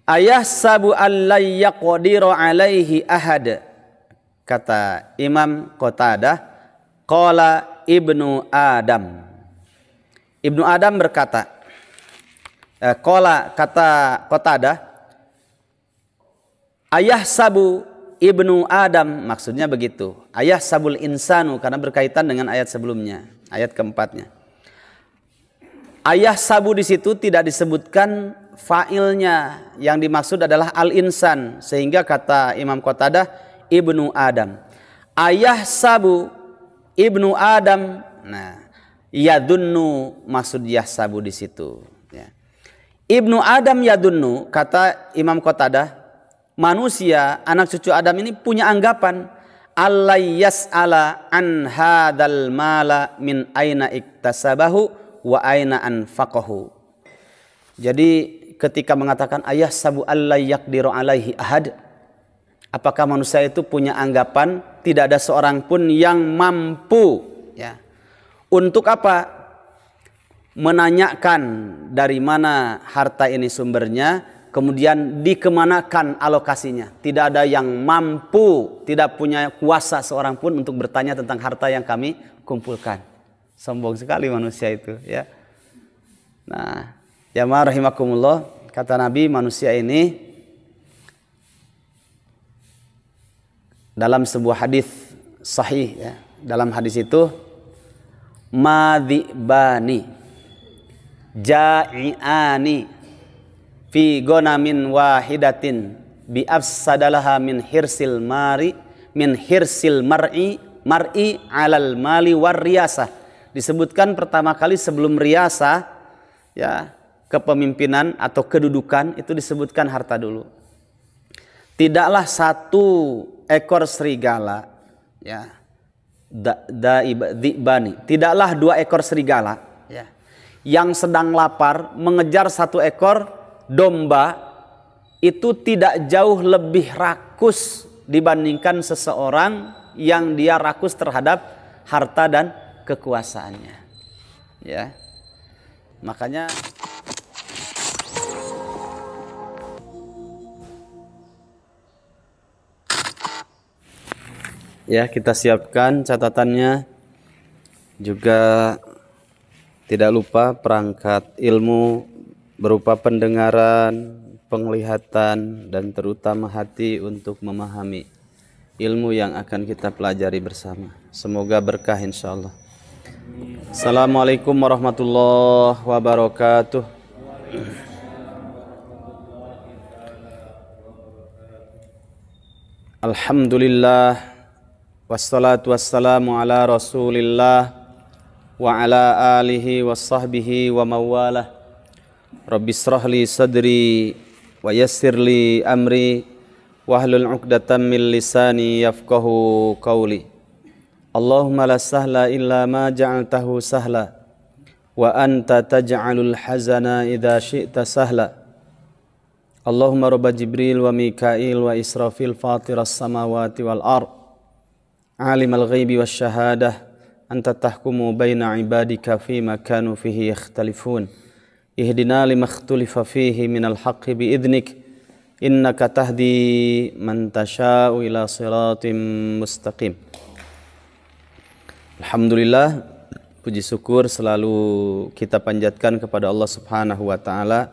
Ayahsabu allay yaqdiru alaihi ahad. Kata Imam Qatadah, qala Ibnu Adam. Ibnu Adam berkata, qala kata Qatadah, ayahsabu Ibnu Adam, maksudnya begitu. Ayahsabul insanu, karena berkaitan dengan ayat sebelumnya, ayat keempatnya. Ayahsabu di situ tidak disebutkan fa'ilnya, yang dimaksud adalah al-insan, sehingga kata Imam Qatadah Ibnu Adam. Ayahsabu Ibnu Adam, nah yadunnu maksud yahsabu di situ. Ya. Ibnu Adam yadunnu, kata Imam Qatadah, manusia anak cucu Adam ini punya anggapan Allah yas'ala an hadal mala min aina iktasabahu wa aina anfaqahu. Jadi ketika mengatakan ayah sabu alla yaqdiru alaihi ahad, apakah manusia itu punya anggapan tidak ada seorang pun yang mampu, ya, untuk apa? Menanyakan dari mana harta ini sumbernya, kemudian dikemanakan alokasinya. Tidak ada yang mampu, tidak punya kuasa seorang pun untuk bertanya tentang harta yang kami kumpulkan. Sombong sekali manusia itu, ya. Nah, jamaah rahimakumullah, kata Nabi, manusia ini dalam sebuah hadis sahih, ya, dalam hadis itu madhibani ja'iani fi gonamin wahidatin bi afsadalaha min hirsil mar'i alal mali war riyasah. Disebutkan pertama kali sebelum riyasah, ya, kepemimpinan atau kedudukan, itu disebutkan harta dulu. Tidaklah satu ekor serigala, ya, dibani, tidaklah dua ekor serigala, ya, yang sedang lapar mengejar satu ekor domba, itu tidak jauh lebih rakus dibandingkan seseorang yang dia rakus terhadap harta dan kekuasaannya, ya. Makanya ya, kita siapkan catatannya, juga tidak lupa perangkat ilmu berupa pendengaran, penglihatan, dan terutama hati untuk memahami ilmu yang akan kita pelajari bersama. Semoga berkah insyaallah. Assalamualaikum warahmatullahi wabarakatuh. Alhamdulillah, wassalatu wassalamu ala rasulillah wa ala alihi wa sahbihi wa mawalah. Rabbi israhli sadri wa yassirli amri wahlul 'uqdatam min lisani yafqahu qawli. Allahumma la sahla illa ma ja'altahu sahla wa anta taj'alul hazana idza syi'ta sahla. Allahumma rabba Jibril wa Mikail wa Israfil fatiras samawati wal ard alimal ghaibi wasyahadah anta tahkumu baina ibadika fima kanu fihi yakhtalifun ihdina lima ikhtalifa fihi minal haqqi biidnik innaka tahdi man tasha'u ila siratim mustaqim. Alhamdulillah, puji syukur selalu kita panjatkan kepada Allah Subhanahu wa ta'ala.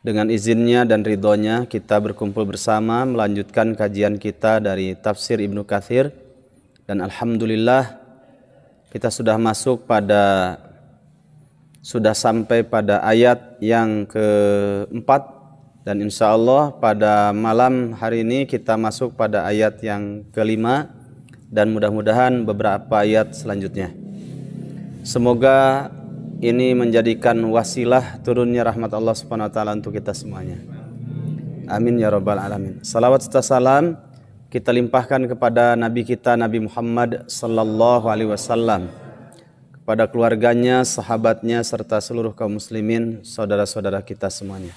Dengan izinnya dan ridhonya kita berkumpul bersama melanjutkan kajian kita dari tafsir Ibnu Katsir. Dan alhamdulillah kita sudah sampai pada ayat yang keempat. Dan insya Allah pada malam hari ini kita masuk pada ayat yang kelima. Dan mudah-mudahan beberapa ayat selanjutnya. Semoga ini menjadikan wasilah turunnya rahmat Allah Subhanahu wa taala untuk kita semuanya. Amin ya rabbal alamin. Salawat serta salam kita limpahkan kepada Nabi kita Nabi Muhammad sallallahu alaihi wasallam, kepada keluarganya, sahabatnya, serta seluruh kaum muslimin, saudara-saudara kita semuanya.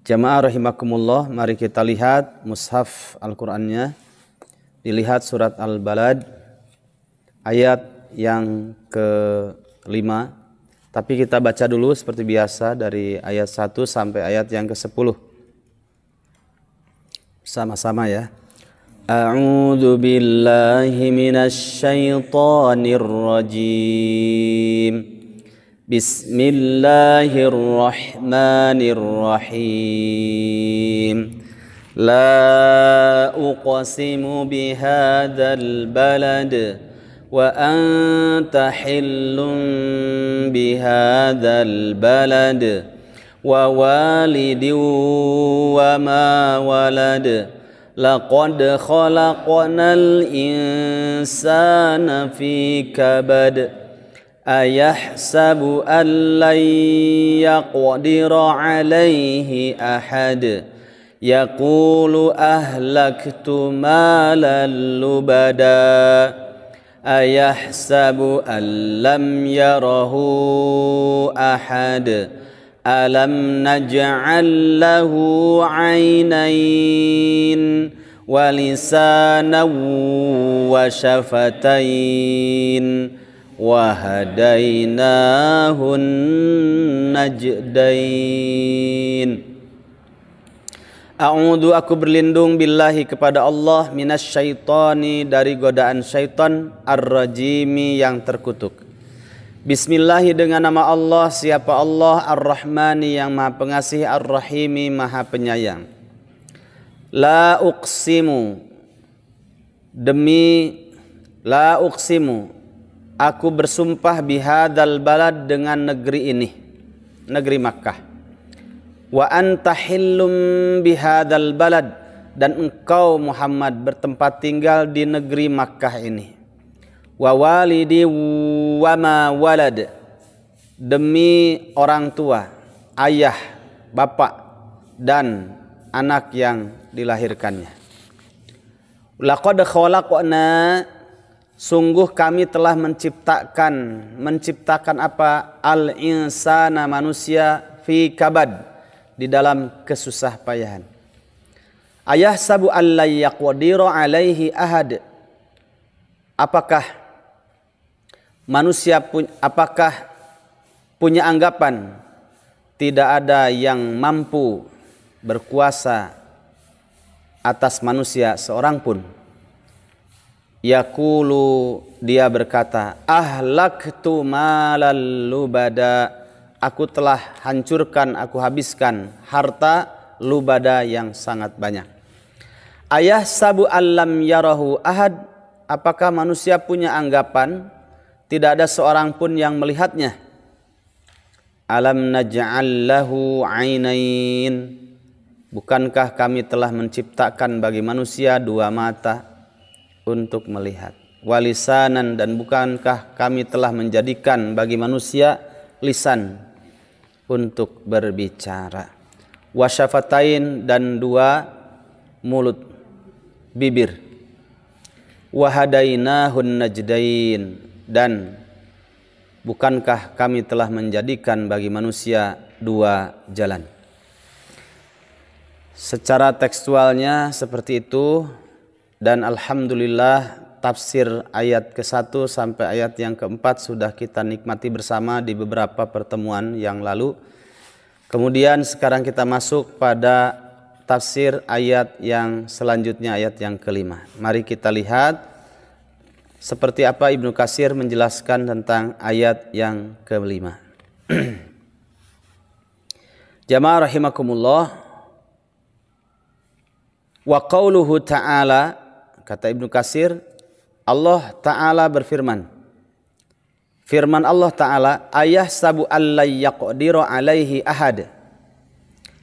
Jamaah rahimakumullah, mari kita lihat mushaf Al-Qur'annya. Dilihat surat Al-Balad ayat yang ke-5. Tapi kita baca dulu seperti biasa dari ayat 1 sampai ayat yang ke-10. Sama-sama ya. A'udzu billahi minasy syaithanir rajim. Bismillahirrahmanirrahim. La uqsimu bihadzal balad wa anta hillun bihadzal balad wa walidin wa ma walad laqad khalaqnal insana fi kabad ayahsabu an lan yaqdira alayhi ahad yaqulu ahlaktu malan lubada ayahsabu an lam yarahu ahad alam naj'al lahu 'ainain wa lisanan wa syafatain wa hadainahun najdain. A'udzu, aku berlindung billahi kepada Allah minasyaitani, dari godaan syaitan, ar-rajimi, yang terkutuk. Bismillahi, dengan nama Allah, siapa Allah, Ar-Rahmani, yang maha pengasih, Ar-Rahimi, maha penyayang. La uqsimu, aku bersumpah bihadzal balad, dengan negeri ini, negeri Makkah. Wa anta hillum bihadzal balad, dan engkau Muhammad bertempat tinggal di negeri Makkah ini. Wa walidi wa ma walad, demi orang tua, ayah, bapak, dan anak yang dilahirkannya. Laqad khalaqna, sungguh kami telah menciptakan apa? Al-insana, manusia, fi kabad, di dalam kesusah payahan. Ayahsabu alla yaqdiru alaihi ahad, apakah manusia punya anggapan tidak ada yang mampu berkuasa atas manusia seorang pun? Yaqulu, dia berkata, ahlaktu malal lubada, aku telah hancurkan, aku habiskan harta lubada yang sangat banyak. Ayahsabu allam yarahu ahad, apakah manusia punya anggapan tidak ada seorang pun yang melihatnya? Alam naj'al lahu 'ainain, bukankah kami telah menciptakan bagi manusia dua mata untuk melihat? Walisanan, dan bukankah kami telah menjadikan bagi manusia lisan untuk berbicara? Wasyafatain, dan dua mulut, bibir. Wahadainahun najdain, dan bukankah kami telah menjadikan bagi manusia dua jalan? Secara tekstualnya seperti itu, dan alhamdulillah tafsir ayat ke-1 sampai ayat yang ke-4 sudah kita nikmati bersama di beberapa pertemuan yang lalu. Kemudian sekarang kita masuk pada tafsir ayat yang selanjutnya, ayat yang ke-5. Mari kita lihat seperti apa Ibnu Katsir menjelaskan tentang ayat yang ke-5. Jamaah rahimakumullah. Wa qauluhu ta'ala, kata Ibnu Katsir, Allah Ta'ala berfirman. Firman Allah Ta'ala, ayahsabu alla yaqdiru alaihi ahad,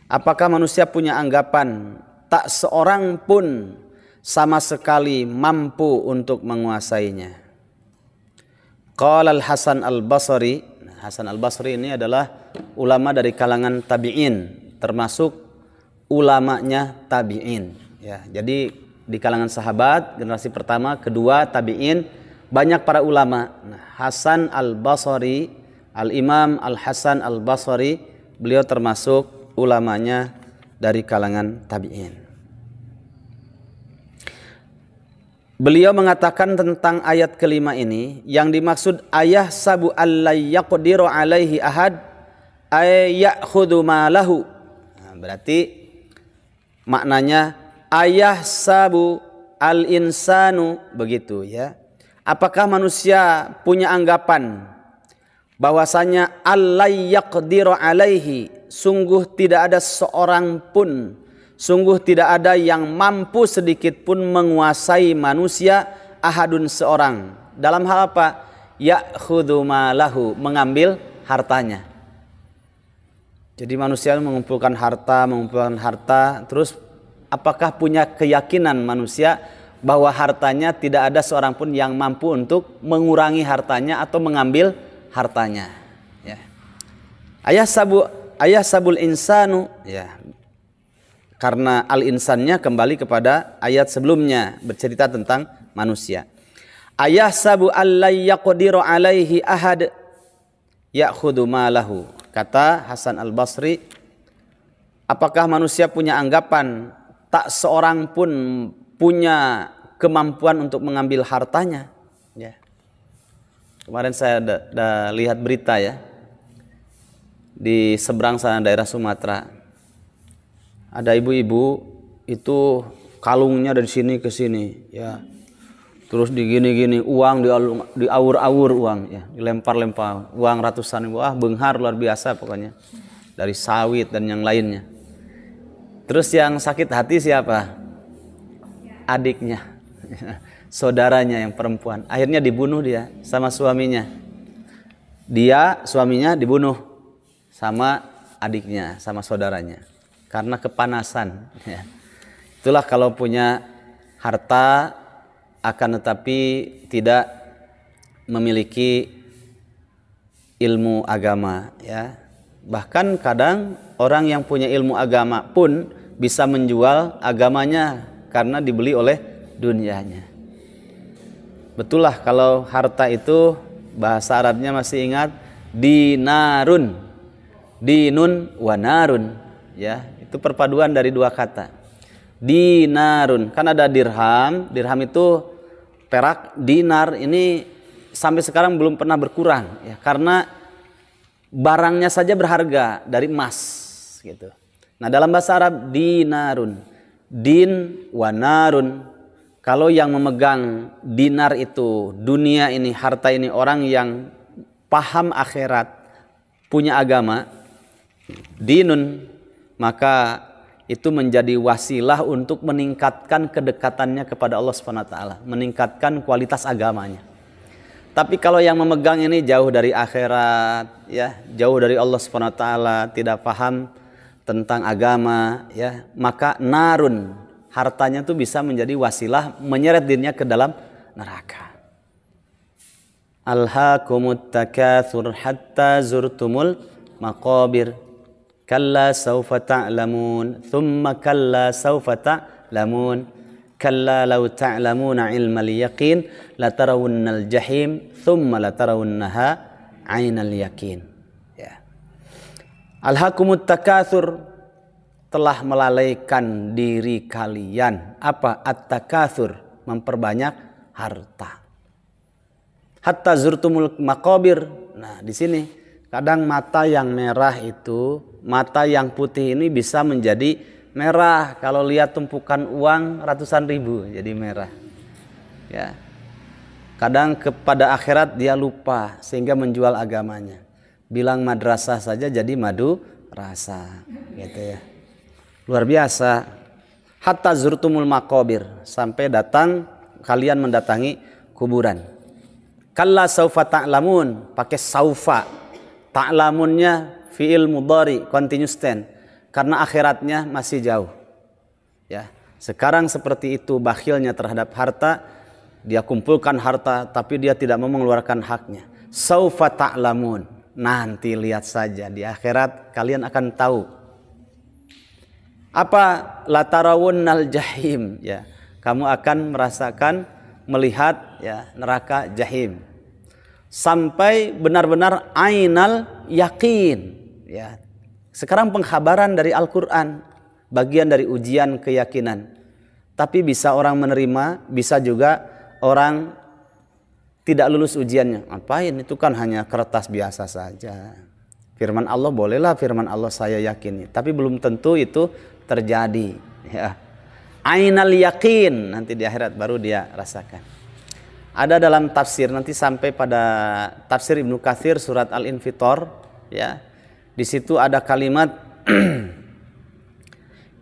apakah manusia punya anggapan tak seorang pun sama sekali mampu untuk menguasainya? Qala al-Hasan al-Basri. Hasan al-Basri ini adalah ulama dari kalangan tabi'in, termasuk ulamanya tabi'in ya. Jadi di kalangan sahabat generasi pertama, kedua, tabi'in, banyak para ulama. Hasan al-Basri, al-Imam al-Hasan al-Basri, beliau termasuk ulamanya dari kalangan tabi'in. Beliau mengatakan tentang ayat kelima ini, yang dimaksud ayahsabu alla yaqdiru alaihi ahad ay ya'khudhu malahu. Berarti maknanya Ayah sabu al insanu, begitu ya. Apakah manusia punya anggapan bahwasanya allai yaqdiru alaihi, sungguh tidak ada seorang pun, sungguh tidak ada yang mampu sedikit pun menguasai manusia, ahadun seorang. Dalam hal apa? Ya'khudhu malahu, mengambil hartanya. Jadi manusia mengumpulkan harta, terus apakah punya keyakinan manusia bahwa hartanya tidak ada seorang pun yang mampu untuk mengurangi hartanya atau mengambil hartanya, ya. Ayah sabul insanu, ya. Karena al insannya kembali kepada ayat sebelumnya bercerita tentang manusia. Ayah sabu allai yaqdiru alaihi ahad ya'khudhu malahu. Kata Hasan al-Basri, apakah manusia punya anggapan tak seorang pun punya kemampuan untuk mengambil hartanya, ya. Kemarin saya ada lihat berita ya, di seberang sana daerah Sumatera, ada ibu-ibu itu kalungnya dari sini ke sini, ya. Terus digini-gini, uang diawur-awur uang, ya, dilempar-lempar, uang ratusan ribu, benghar luar biasa pokoknya, dari sawit dan yang lainnya. Terus yang sakit hati siapa? Adiknya, saudaranya yang perempuan. Akhirnya dibunuh dia sama suaminya. Suaminya dibunuh sama adiknya, sama saudaranya, karena kepanasan, ya. Itulah kalau punya harta akan tetapi tidak memiliki ilmu agama, ya. Bahkan kadang orang yang punya ilmu agama pun bisa menjual agamanya karena dibeli oleh dunianya. Betul lah kalau harta itu bahasa Arabnya masih ingat, dinarun, dinun wa narun, ya. Itu perpaduan dari dua kata. Dinarun, kan ada dirham, dirham itu perak, dinar ini sampai sekarang belum pernah berkurang, ya, karena barangnya saja berharga dari emas, gitu. Nah, dalam bahasa Arab dinarun, din wa narun. Kalau yang memegang dinar itu dunia ini, harta ini, orang yang paham akhirat, punya agama, dinun, maka itu menjadi wasilah untuk meningkatkan kedekatannya kepada Allah Subhanahu wa taala, meningkatkan kualitas agamanya. Tapi kalau yang memegang ini jauh dari akhirat, ya, jauh dari Allah Subhanahu wa taala, tidak paham tentang agama, ya, maka narun, hartanya itu bisa menjadi wasilah menyeret dirinya ke dalam neraka. Alhaakumut takatsur hatta zurtumul maqabir. Kalla sawfa ta'lamun, thumma kalla sawfa ta'lamun, kalla law ta'lamuna ilmal yaqin latarawunnal jahim, thumma latarawunnaha 'ainal yaqin. Ya. Alhaakumut takatsur, telah melalaikan diri kalian. Apa? At-takatsur, memperbanyak harta. Hatta zurtumul maqabir. Nah, di sini kadang mata yang merah itu, mata yang putih ini bisa menjadi merah kalau lihat tumpukan uang ratusan ribu, jadi merah, ya. Kadang kepada akhirat dia lupa sehingga menjual agamanya. Bilang madrasah saja jadi madu rasa, gitu ya. Luar biasa. Hatta zurtumul maqabir, sampai datang kalian mendatangi kuburan. Kalla saufa ta'lamun, pakai saufa. Ta'lamunnya fi'il mudhari, continuous tense, karena akhiratnya masih jauh, ya. Sekarang seperti itu bakhilnya terhadap harta, dia kumpulkan harta tapi dia tidak mau mengeluarkan haknya. Saufa ta'lamun, nanti lihat saja di akhirat kalian akan tahu. Apa? Latarawunnal jahim, ya, kamu akan merasakan, melihat, ya, neraka jahim. Sampai benar-benar ainal yakin, ya. Sekarang pengkhabaran dari Al-Quran, bagian dari ujian keyakinan. Tapi bisa orang menerima, bisa juga orang tidak lulus ujiannya. Ngapain? Itu kan hanya kertas biasa saja. Firman Allah bolehlah, firman Allah saya yakini, tapi belum tentu itu terjadi, ya. Ainal yaqin, nanti di akhirat baru dia rasakan. Ada dalam tafsir, nanti sampai pada tafsir Ibnu Katsir surat Al-Infitor, ya. Di situ ada kalimat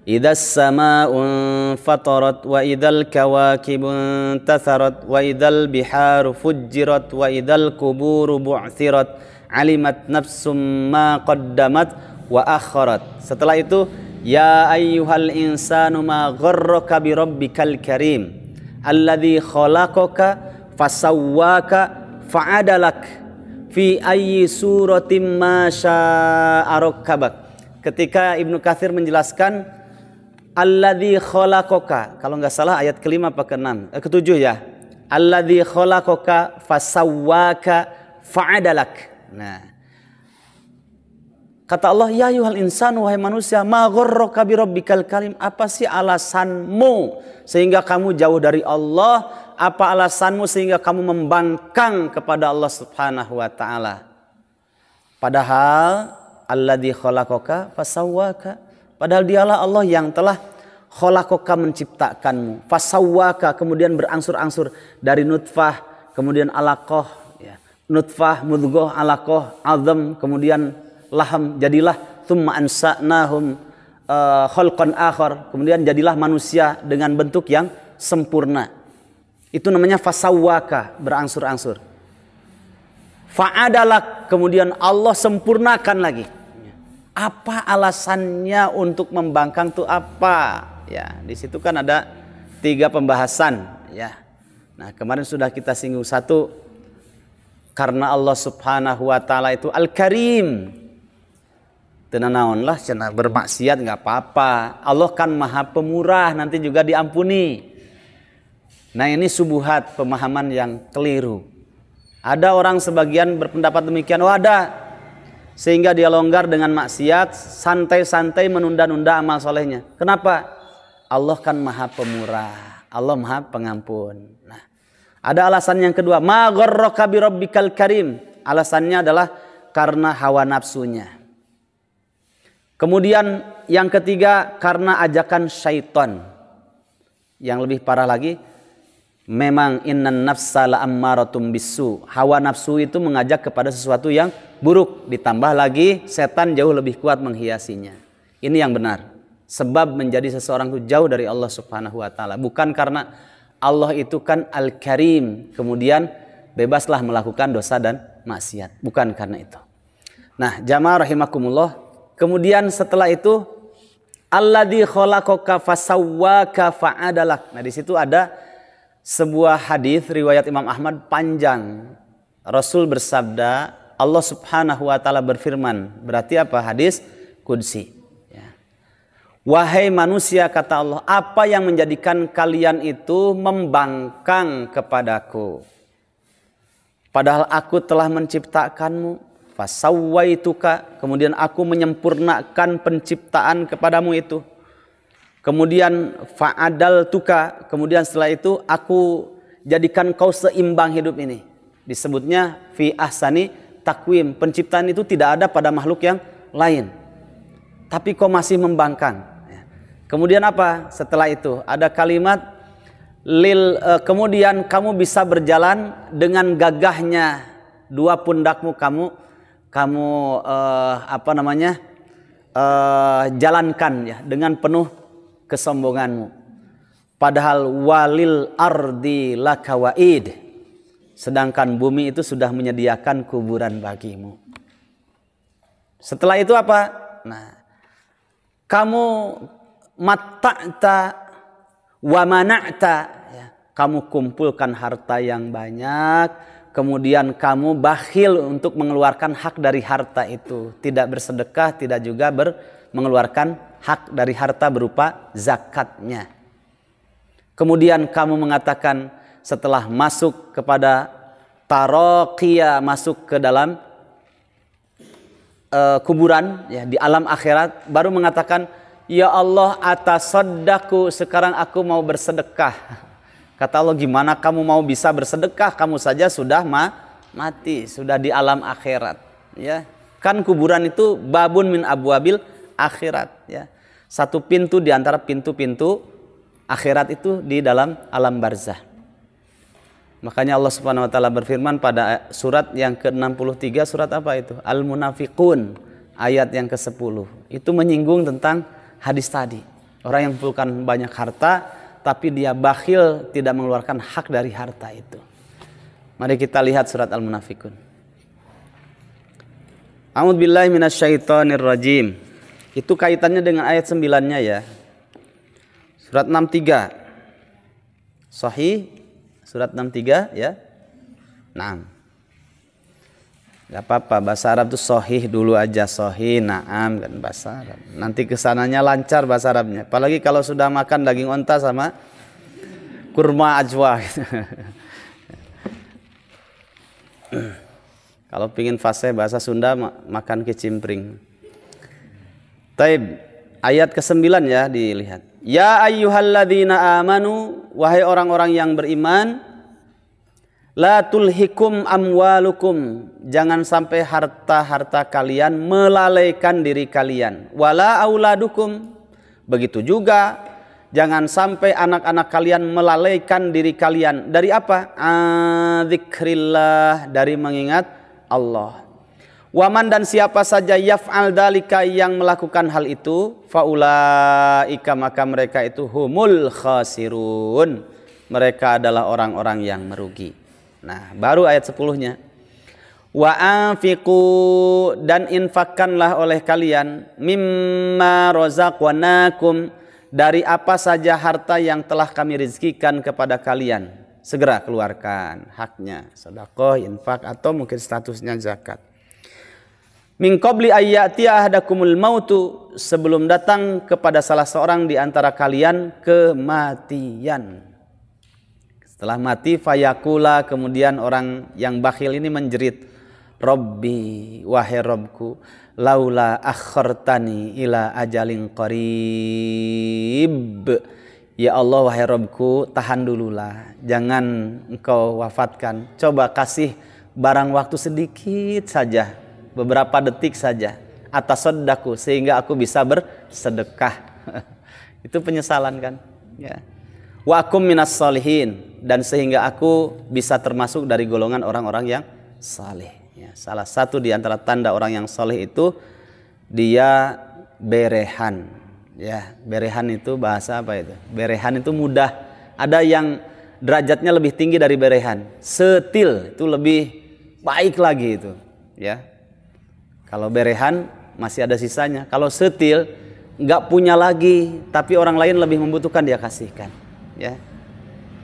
Idzas samaa'un fatarat wa idzal kawakibun tatharat wa idzal biharu fujjirat wa idzal quburu bu'thirat alimat nafsum ma qaddamat wa akharat. Setelah itu ya ayyuhal insanu ma gharraka bi rabbikal karim alladzi khalaqaka fasawwaka fa'adalak fi ayyi suratin ma syaa rakkabak. Ketika Ibnu Katsir menjelaskan alladzi khalaqaka, kalau nggak salah ayat kelima apa keenam, ketujuh ya. Alladzi khalaqaka fasawwaka fa'adalak. Nah, kata Allah, ya ayyuhal insanu, wahai manusia, ma gharraka bi rabbikal karim, apa sih alasanmu sehingga kamu jauh dari Allah? Apa alasanmu sehingga kamu membangkang kepada Allah Subhanahu wa taala? Padahal alladzi khalaqaka fasawwaka, padahal dialah Allah yang telah khalaqaka menciptakanmu, fasawwaka kemudian berangsur-angsur dari nutfah, kemudian alaqah, ya. Nutfah, mudghah, alaqah, azam, kemudian laham, jadilah tsumma ansa'nahum khalqan akhar, kemudian jadilah manusia dengan bentuk yang sempurna. Itu namanya fasawwaka, berangsur-angsur. Fa'adalak, kemudian Allah sempurnakan lagi. Apa alasannya untuk membangkang itu apa? Ya, di situ kan ada 3 pembahasan, ya. Nah, kemarin sudah kita singgung satu, karena Allah Subhanahu wa taala itu Al-Karim. Tenanaonlah cenah bermaksiat nggak apa-apa. Allah kan Maha Pemurah, nanti juga diampuni. Nah, ini subuhat, pemahaman yang keliru. Ada orang sebagian berpendapat demikian, oh ada, sehingga dia longgar dengan maksiat, santai-santai menunda-nunda amal solehnya. Kenapa? Allah kan Maha Pemurah, Allah Maha Pengampun. Nah, ada alasan yang kedua, ma gharraka bi rabbikal karim. Alasannya adalah karena hawa nafsunya. Kemudian yang ketiga, karena ajakan syaitan. Yang lebih parah lagi, memang innan nafsa la'ammaratum bisu. Hawa nafsu itu mengajak kepada sesuatu yang buruk. Ditambah lagi setan jauh lebih kuat menghiasinya. Ini yang benar. Sebab menjadi seseorang itu jauh dari Allah Subhanahu wa taala. Bukan karena Allah itu kan Al-Karim, kemudian bebaslah melakukan dosa dan maksiat. Bukan karena itu. Nah, jamaah rahimakumullah. Kemudian setelah itu alladzi khalaqaka fasawwaka fa'adalak. Nah, di situ ada sebuah hadis riwayat Imam Ahmad panjang. Rasul bersabda, Allah Subhanahu wa taala berfirman. Berarti apa? Hadis qudsi. Ya. Wahai manusia, kata Allah, apa yang menjadikan kalian itu membangkang kepadaku? Padahal aku telah menciptakanmu. Fasawwaituka, kemudian aku menyempurnakan penciptaan kepadamu itu. Kemudian fa'adaltuka, kemudian setelah itu aku jadikan kau seimbang hidup ini. Disebutnya fi ahsani takwim. Penciptaan itu tidak ada pada makhluk yang lain. Tapi kau masih membangkang. Kemudian apa? Setelah itu ada kalimat kemudian kamu bisa berjalan dengan gagahnya dua pundakmu jalankan ya dengan penuh kesombonganmu. Padahal walil ardi lakawaid, sedangkan bumi itu sudah menyediakan kuburan bagimu. Setelah itu apa? Nah, kamu matta'ta wa mana'ta, ya, kamu kumpulkan harta yang banyak. Kemudian kamu bakhil untuk mengeluarkan hak dari harta itu. Tidak bersedekah, tidak juga mengeluarkan hak dari harta berupa zakatnya. Kemudian kamu mengatakan setelah masuk kepada taraqiyah, masuk ke dalam kuburan, ya, di alam akhirat, baru mengatakan, ya Allah, atasaddaqu, sekarang aku mau bersedekah. Kata Allah, gimana kamu mau bisa bersedekah? Kamu saja sudah mati, sudah di alam akhirat. Ya, kan kuburan itu babun min abwabil akhirat. Ya, satu pintu di antara pintu-pintu Akhirat itu di dalam alam barzah. Makanya Allah Subhanahu wa taala berfirman pada surat yang ke-63, surat apa itu? Al-Munafiqun, ayat yang ke-10. Itu menyinggung tentang hadis tadi. Orang yang mempunyai banyak harta tapi dia bakhil, tidak mengeluarkan hak dari harta itu. Mari kita lihat surat Al-Munafiqun. A'udzubillahi minasyaitonirrajim. Itu kaitannya dengan ayat 9-nya ya. Surat 63. Sahih surat 63 ya. Naam. Gak apa-apa, bahasa Arab itu sahih dulu aja, sahih, naam kan bahasa Arab. Nanti kesananya lancar bahasa Arabnya. Apalagi kalau sudah makan daging onta sama kurma ajwa gitu. Kalau pingin fasih bahasa Sunda makan kecimpring. Taib, ayat ke-9 ya dilihat. Ya ayyuhalladzina amanu, wahai orang-orang yang beriman, la tulhikum amwalukum, jangan sampai harta-harta kalian melalaikan diri kalian. Wala auladukum, begitu juga jangan sampai anak-anak kalian melalaikan diri kalian. Dari apa? Dzikrillah, dari mengingat Allah. Waman, dan siapa saja yaf'al dalika, yang melakukan hal itu, faulaika, maka mereka itu humul khasirun, mereka adalah orang-orang yang merugi. Nah, baru ayat 10-nya. Wa anfiqu, dan infakkanlah oleh kalian, mimma razaqnakum, dari apa saja harta yang telah kami rizkikan kepada kalian. Segera keluarkan haknya, sedekah, infak, atau mungkin statusnya zakat. Min qabli ayyati ahadakumul mautu, sebelum datang kepada salah seorang di antara kalian kematian. Setelah mati, fayakula, kemudian orang yang bakhil ini menjerit, Rabbi, wahai Rabbku, laula akhartani ila ajalin qarib. Ya Allah, wahai Rabbku, tahan dululah, jangan engkau wafatkan. Coba kasih barang waktu sedikit saja, beberapa detik saja, atas sedekahku, sehingga aku bisa bersedekah. Itu penyesalan kan ya. Wa akum minas solihin, dan sehingga aku bisa termasuk dari golongan orang-orang yang saleh ya. Salah satu di antara tanda orang yang saleh itu dia berehan ya. Berehan itu bahasa apa itu? Berehan itu mudah. Ada yang derajatnya lebih tinggi dari berehan. Setil itu lebih baik lagi itu ya. Kalau berehan masih ada sisanya. Kalau setil nggak punya lagi, tapi orang lain lebih membutuhkan, dia kasihkan. Ya,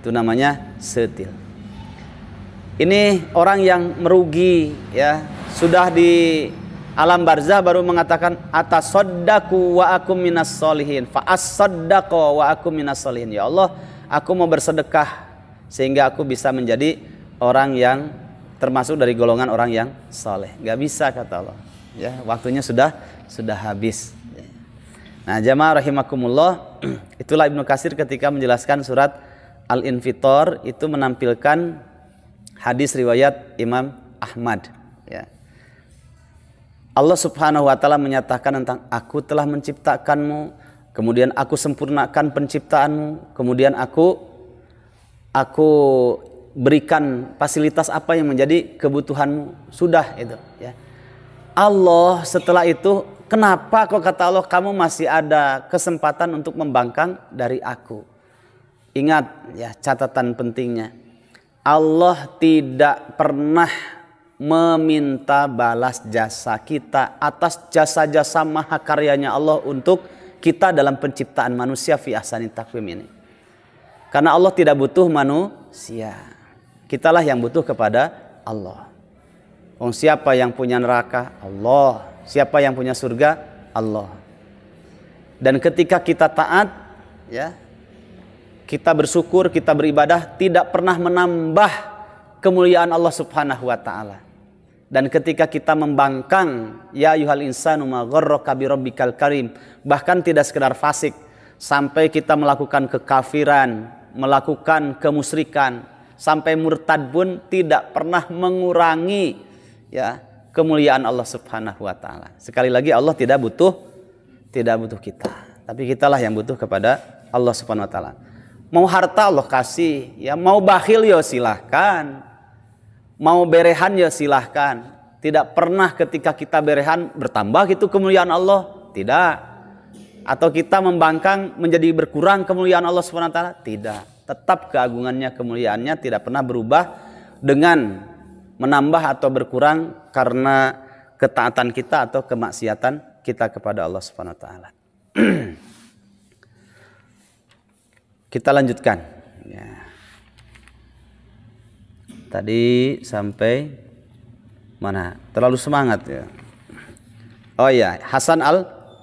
itu namanya setil. Ini orang yang merugi ya, sudah di alam barzah baru mengatakan atasaddaqu wa akum minas solihin, fa as-saddaqu wa akum minas solihin. Ya Allah, aku mau bersedekah sehingga aku bisa menjadi orang yang termasuk dari golongan orang yang soleh. Gak bisa, kata Allah ya, waktunya sudah habis. Nah, jamaah rahimakumullah, itulah Ibnu Katsir ketika menjelaskan surat Al-Infitor itu menampilkan hadis riwayat Imam Ahmad ya. Allah Subhanahu wa taala menyatakan tentang aku telah menciptakanmu, kemudian aku sempurnakan penciptaanmu, kemudian aku berikan fasilitas apa yang menjadi kebutuhanmu, sudah itu ya. Allah setelah itu, kenapa kok kata Allah kamu masih ada kesempatan untuk membangkang dari aku? Ingat ya, catatan pentingnya, Allah tidak pernah meminta balas jasa kita atas jasa-jasa maha karyanya Allah untuk kita dalam penciptaan manusia fi ahsani taqwim ini. Karena Allah tidak butuh manusia, kitalah yang butuh kepada Allah. Siapa yang punya neraka? Allah. Siapa yang punya surga? Allah. Dan ketika kita taat ya, kita bersyukur, kita beribadah, tidak pernah menambah kemuliaan Allah Subhanahu wa taala. Dan ketika kita membangkang, ya ayyuhal insanu ma gharraka bi rabbikal karim, bahkan tidak sekedar fasik, sampai kita melakukan kekafiran, melakukan kemusyrikan, sampai murtad pun tidak pernah mengurangi ya kemuliaan Allah Subhanahu wa taala. Sekali lagi, Allah tidak butuh kita, tapi kitalah yang butuh kepada Allah Subhanahu wa taala. Mau harta Allah kasih, ya mau bakhil ya silahkan, mau berehan ya silahkan. Tidak pernah ketika kita berehan bertambah gitu kemuliaan Allah, tidak. Atau kita membangkang menjadi berkurang kemuliaan Allah SWT, tidak. Tetap keagungannya, kemuliaannya tidak pernah berubah dengan menambah atau berkurang karena ketaatan kita atau kemaksiatan kita kepada Allah SWT. Kita lanjutkan. Ya. Tadi sampai mana? Terlalu semangat ya. Oh ya, Hasan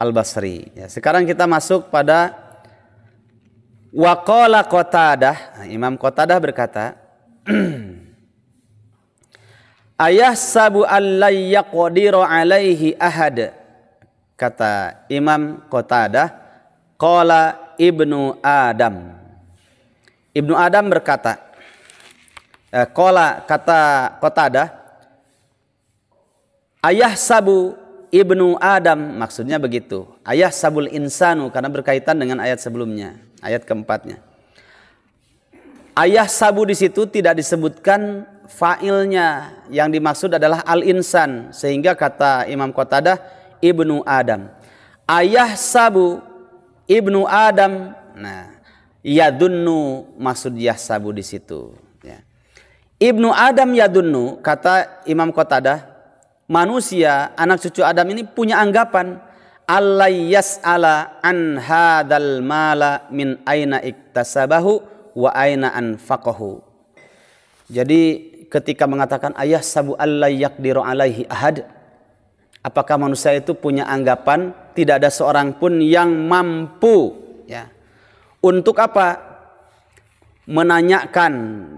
al-Basri. Ya, sekarang kita masuk pada waqala Qatadah. Nah, Imam Qatadah berkata, ayahsabu allai yaqdiru alaihi ahad. Kata Imam Qatadah, qala Ibnu Adam. Ibnu Adam berkata, qala kata Qatadah, ayahsabu Ibnu Adam, maksudnya begitu. Ayahsabul insanu, karena berkaitan dengan ayat sebelumnya, ayat keempatnya. Ayahsabu di situ tidak disebutkan fa'ilnya, yang dimaksud adalah al-insan, sehingga kata Imam Qatadah Ibnu Adam. Ayahsabu Ibnu Adam, nah yadunnu maksud yahsabu di situ. Ya. Ibnu Adam yadunnu, kata Imam Qatadah, manusia anak cucu Adam ini punya anggapan Allah yas'ala an hadal mala min aina iktasabahu wa aina anfaqahu. Jadi ketika mengatakan ayah sabu Allah yaqdiru alaihi ahad, apakah manusia itu punya anggapan tidak ada seorang pun yang mampu, ya, untuk apa? Menanyakan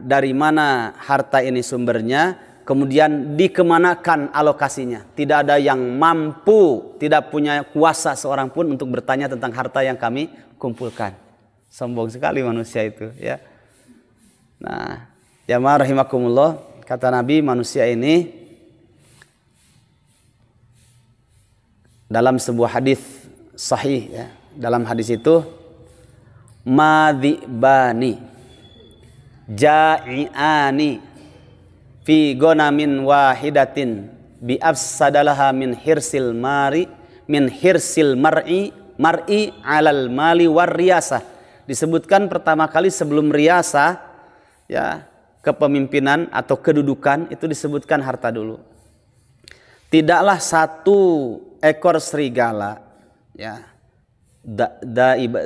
dari mana harta ini sumbernya, kemudian dikemanakan alokasinya. Tidak ada yang mampu, tidak punya kuasa seorang pun untuk bertanya tentang harta yang kami kumpulkan. Sombong sekali manusia itu, ya. Nah, jamaah rahimakumullah, kata Nabi, manusia ini dalam sebuah hadis sahih, ya, dalam hadis itu madhibani ja'iani fi gonamin wahidatin bi afsadalaha min hirsil mar'i alal mali war riyasah. Disebutkan pertama kali sebelum riyasah, ya, kepemimpinan atau kedudukan, itu disebutkan harta dulu. Tidaklah satu ekor serigala, ya,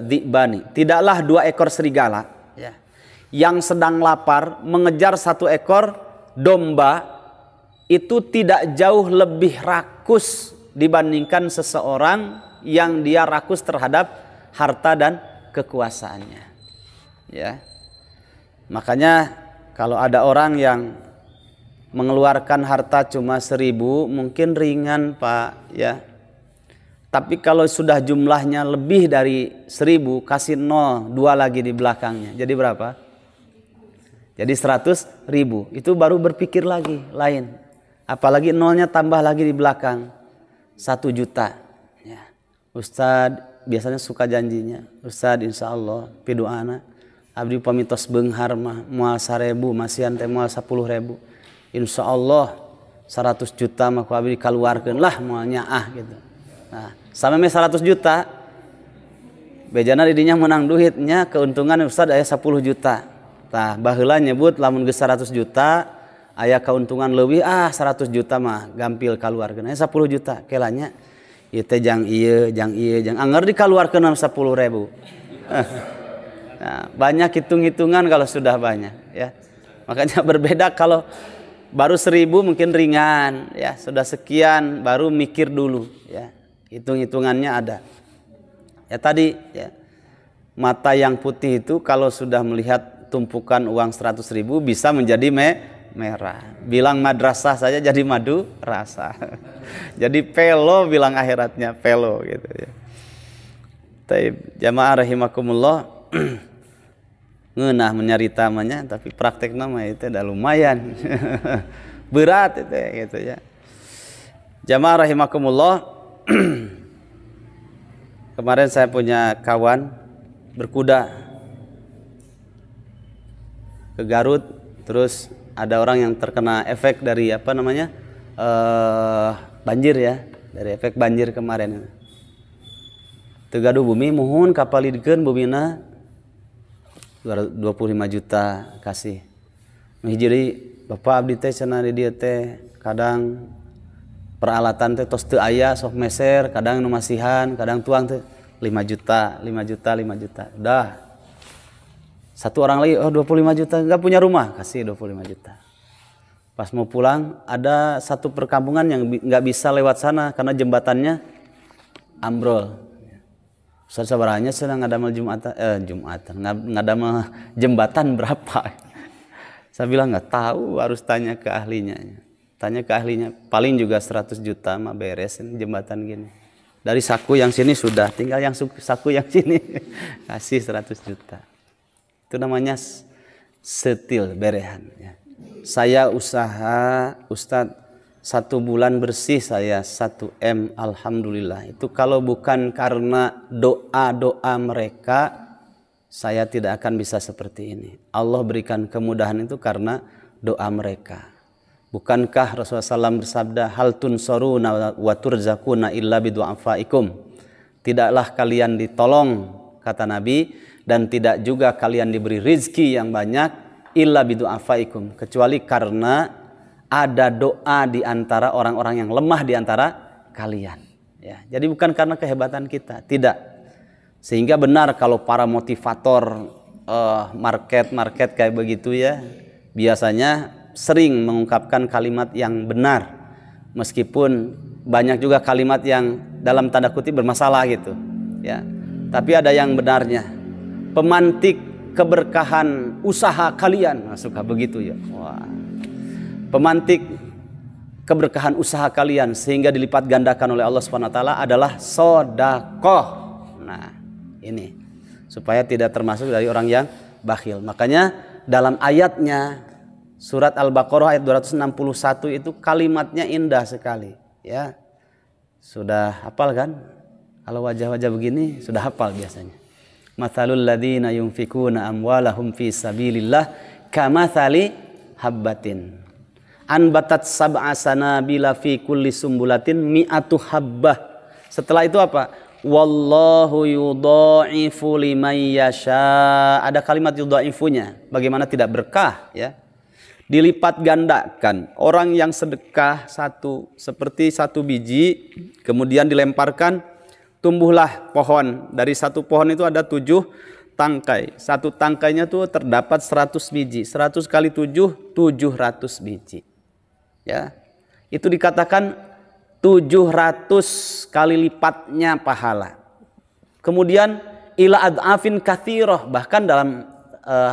dibani, tidaklah dua ekor serigala, ya, yang sedang lapar mengejar satu ekor domba, itu tidak jauh lebih rakus dibandingkan seseorang yang dia rakus terhadap harta dan kekuasaannya, ya. Makanya kalau ada orang yang mengeluarkan harta cuma 1.000 mungkin ringan, Pak, ya. Tapi kalau sudah jumlahnya lebih dari 1.000, kasih 0, 2 lagi di belakangnya, jadi berapa? Jadi 100.000. Itu baru berpikir lagi lain. Apalagi nolnya tambah lagi di belakang, 1 juta. Ya. Ustadz biasanya suka janjinya, Ustadz insya Allah pidoana abdi pamitos beunghar mah moal 1.000, masihan teh moal 10.000. Insya Allah 100 juta mah ku abdi kaluarkeun lah moal nyaah gitu. Nah, sampai 100 juta bejana didinya menang duitnya, keuntungan Ustadz aya 10 juta. Tah baheula nyebut lamun geus 100 juta aya keuntungan leuwih, 100 juta mah gampil kaluarkeun, aya 10 juta kelanya ieu teh jang ieu anger dikaluarkeun 10.000. Nah, banyak hitung-hitungan kalau sudah banyak, ya. Makanya berbeda kalau baru 1.000 mungkin ringan, ya, sudah sekian baru mikir dulu, ya. Hitung-hitungannya ada. Ya tadi, ya. Mata yang putih itu kalau sudah melihat tumpukan uang 100.000 bisa menjadi merah. Bilang madrasah saja jadi madu rasa. Jadi pelo bilang akhiratnya pelo gitu, ya. Taib jamaah rahimakumullah. Ngeunah menyarita namanya, tapi praktek nama itu udah lumayan. Berat itu, gitu, ya. Jamaah rahimakumullah. Kemarin saya punya kawan berkuda. ke Garut, terus ada orang yang terkena efek dari apa namanya banjir ya, dari efek banjir kemarin. Tegaduh bumi mohon kapalidkeun bumina 25 juta kasih. Jadi Bapak abdi teh cenah di dieu teh kadang peralatan teh tos teu aya sok meser, kadang nu masihan, kadang tuang teh 5 juta. Udah. Satu orang lagi 25 juta, enggak punya rumah, kasih 25 juta. Pas mau pulang ada satu perkampungan yang enggak bisa lewat sana karena jembatannya ambrol. Ustaz sabaranya sedang ngadamel ngadamel jembatan berapa? Saya bilang nggak tahu, harus tanya ke ahlinya. Tanya ke ahlinya, paling juga 100 juta mah beres jembatan gini. Dari saku yang sini sudah, tinggal yang saku yang sini kasih 100 juta. Itu namanya setil berehan. Ya. Saya usaha, Ustadz, 1 bulan bersih saya 1 M, alhamdulillah. Itu kalau bukan karena doa-doa mereka, saya tidak akan bisa seperti ini. Allah berikan kemudahan itu karena doa mereka. Bukankah Rasulullah SAW bersabda, hal tunsaruna wa turzakuna illa bidu'afaikum. Tidaklah kalian ditolong, kata Nabi, dan tidak juga kalian diberi rizki yang banyak illa bidu'afaikum, kecuali karena ada doa di antara orang-orang yang lemah di antara kalian. Ya, jadi bukan karena kehebatan kita, tidak. Sehingga benar kalau para motivator market kayak begitu ya, biasanya sering mengungkapkan kalimat yang benar, meskipun banyak juga kalimat yang dalam tanda kutip bermasalah gitu. Ya, tapi ada yang benarnya. Pemantik keberkahan usaha kalian, suka begitu ya. Wah. Pemantik keberkahan usaha kalian sehingga dilipat gandakan oleh Allah Subhanahu wa taala adalah sedekah. Nah, ini supaya tidak termasuk dari orang yang bakhil. Makanya dalam ayatnya surat Al-Baqarah ayat 261 itu kalimatnya indah sekali, ya. Sudah hafal kan? Kalau wajah-wajah begini sudah hafal biasanya. Mathalul ladzina yunfikuna amwalahum fi sabilillah kamathali habbatin anbatat sab'a sanabila fi kulli sumbulatin mi'atu habbah. Setelah itu apa? Wallahu yudha'ifu liman yasha. Ada kalimat yudha'ifunya. Bagaimana tidak berkah ya? Dilipat gandakan. Orang yang sedekah seperti 1 biji kemudian dilemparkan, tumbuhlah pohon. Dari 1 pohon itu ada 7 tangkai. 1 tangkainya tuh terdapat 100 biji. 100 kali 7, 700 biji. Ya. Itu dikatakan 700 kali lipatnya pahala. Kemudian ila ad'afin katsiroh, bahkan dalam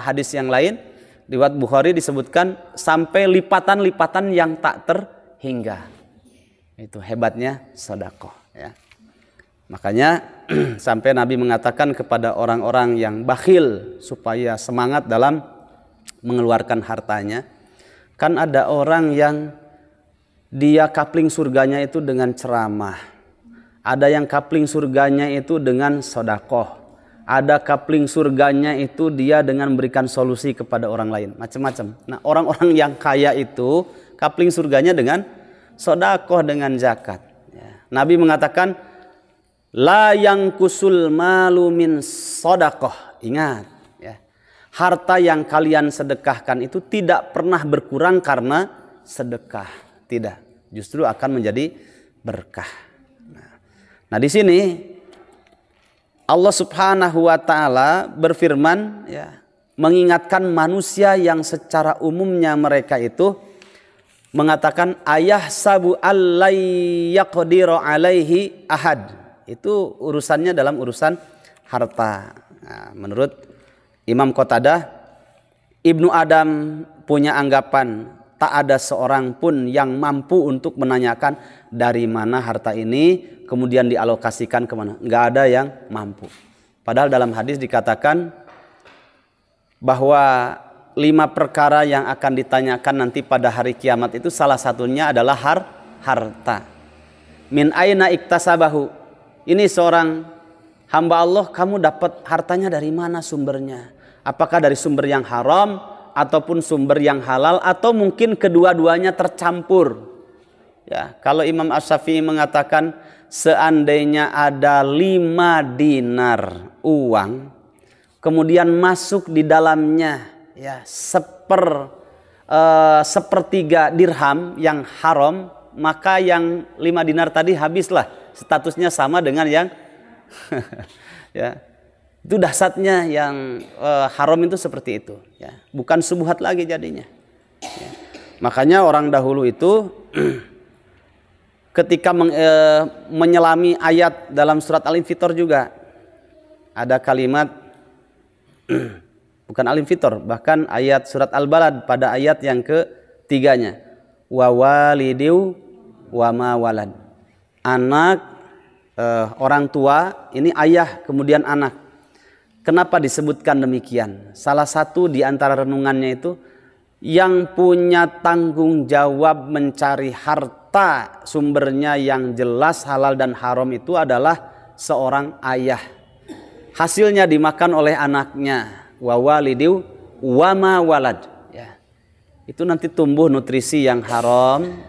hadis yang lain riwayat Bukhari disebutkan sampai lipatan-lipatan yang tak terhingga. Itu hebatnya sedekah ya. Makanya sampai Nabi mengatakan kepada orang-orang yang bakhil supaya semangat dalam mengeluarkan hartanya. Kan ada orang yang dia kapling surganya itu dengan ceramah. Ada yang kapling surganya itu dengan sedekah. Ada kapling surganya itu dia dengan memberikan solusi kepada orang lain. Macam-macam. Nah, orang-orang yang kaya itu kapling surganya dengan sedekah, dengan zakat. Ya. Nabi mengatakan la yang kusul malu min sedekah. Ingat ya. Harta yang kalian sedekahkan itu tidak pernah berkurang karena sedekah. Tidak, justru akan menjadi berkah. Nah, di sini Allah Subhanahu wa taala berfirman ya, mengingatkan manusia yang secara umumnya mereka itu mengatakan ayah sabu allai yaqdiru alaihi ahad. Itu urusannya dalam urusan harta. Nah, menurut Imam Qatadah, Ibnu Adam punya anggapan tak ada seorang pun yang mampu untuk menanyakan dari mana harta ini kemudian dialokasikan kemana. Nggak ada yang mampu. Padahal dalam hadis dikatakan bahwa 5 perkara yang akan ditanyakan nanti pada hari kiamat itu salah satunya adalah harta. Min aina iktasabahu. Ini seorang hamba Allah, kamu dapat hartanya dari mana sumbernya? Apakah dari sumber yang haram ataupun sumber yang halal, atau mungkin kedua-duanya tercampur. Ya, kalau Imam Asy-Syafi'i mengatakan seandainya ada 5 dinar uang, kemudian masuk di dalamnya ya sepertiga dirham yang haram, maka yang 5 dinar tadi habislah, statusnya sama dengan yang ya. Itu dahsyatnya yang haram itu seperti itu ya. Bukan syubhat lagi jadinya ya. Makanya orang dahulu itu ketika menyelami ayat dalam surat Al-Infitor juga ada kalimat bukan Al-Infitor, bahkan ayat surat Al-Balad pada ayat yang ketiganya, wa walidiu wa ma walad. Anak, orang tua, ini ayah kemudian anak. Kenapa disebutkan demikian? Salah satu di antara renungannya itu, yang punya tanggung jawab mencari harta sumbernya yang jelas halal dan haram itu adalah seorang ayah. Hasilnya dimakan oleh anaknya. Wa walidiu wa ma walad ya. Itu nanti tumbuh nutrisi yang haram,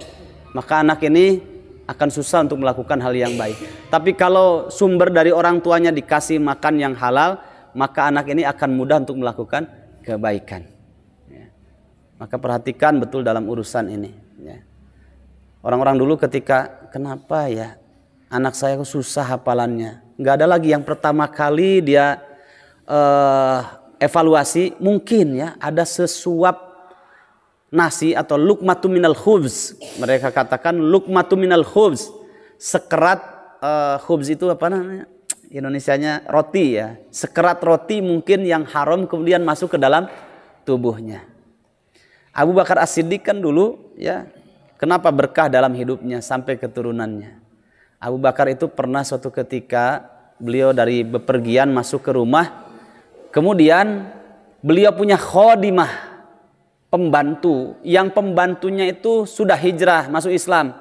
maka anak ini akan susah untuk melakukan hal yang baik. Tapi kalau sumber dari orang tuanya dikasih makan yang halal, maka anak ini akan mudah untuk melakukan kebaikan ya. Maka perhatikan betul dalam urusan ini ya. Orang-orang dulu ketika, kenapa ya anak saya kok susah hafalannya, nggak ada lagi yang pertama kali dia evaluasi, mungkin ya ada sesuap nasi atau lukmatu minal khubz. Mereka katakan lukmatu minal khubz, sekerat khubz itu apa namanya Indonesianya, roti ya. Sekerat roti mungkin yang haram kemudian masuk ke dalam tubuhnya. Abu Bakar As-Siddiq kan dulu ya, kenapa berkah dalam hidupnya sampai keturunannya. Abu Bakar itu pernah suatu ketika beliau dari bepergian masuk ke rumah, kemudian beliau punya khodimah, pembantu, yang pembantunya itu sudah hijrah masuk Islam,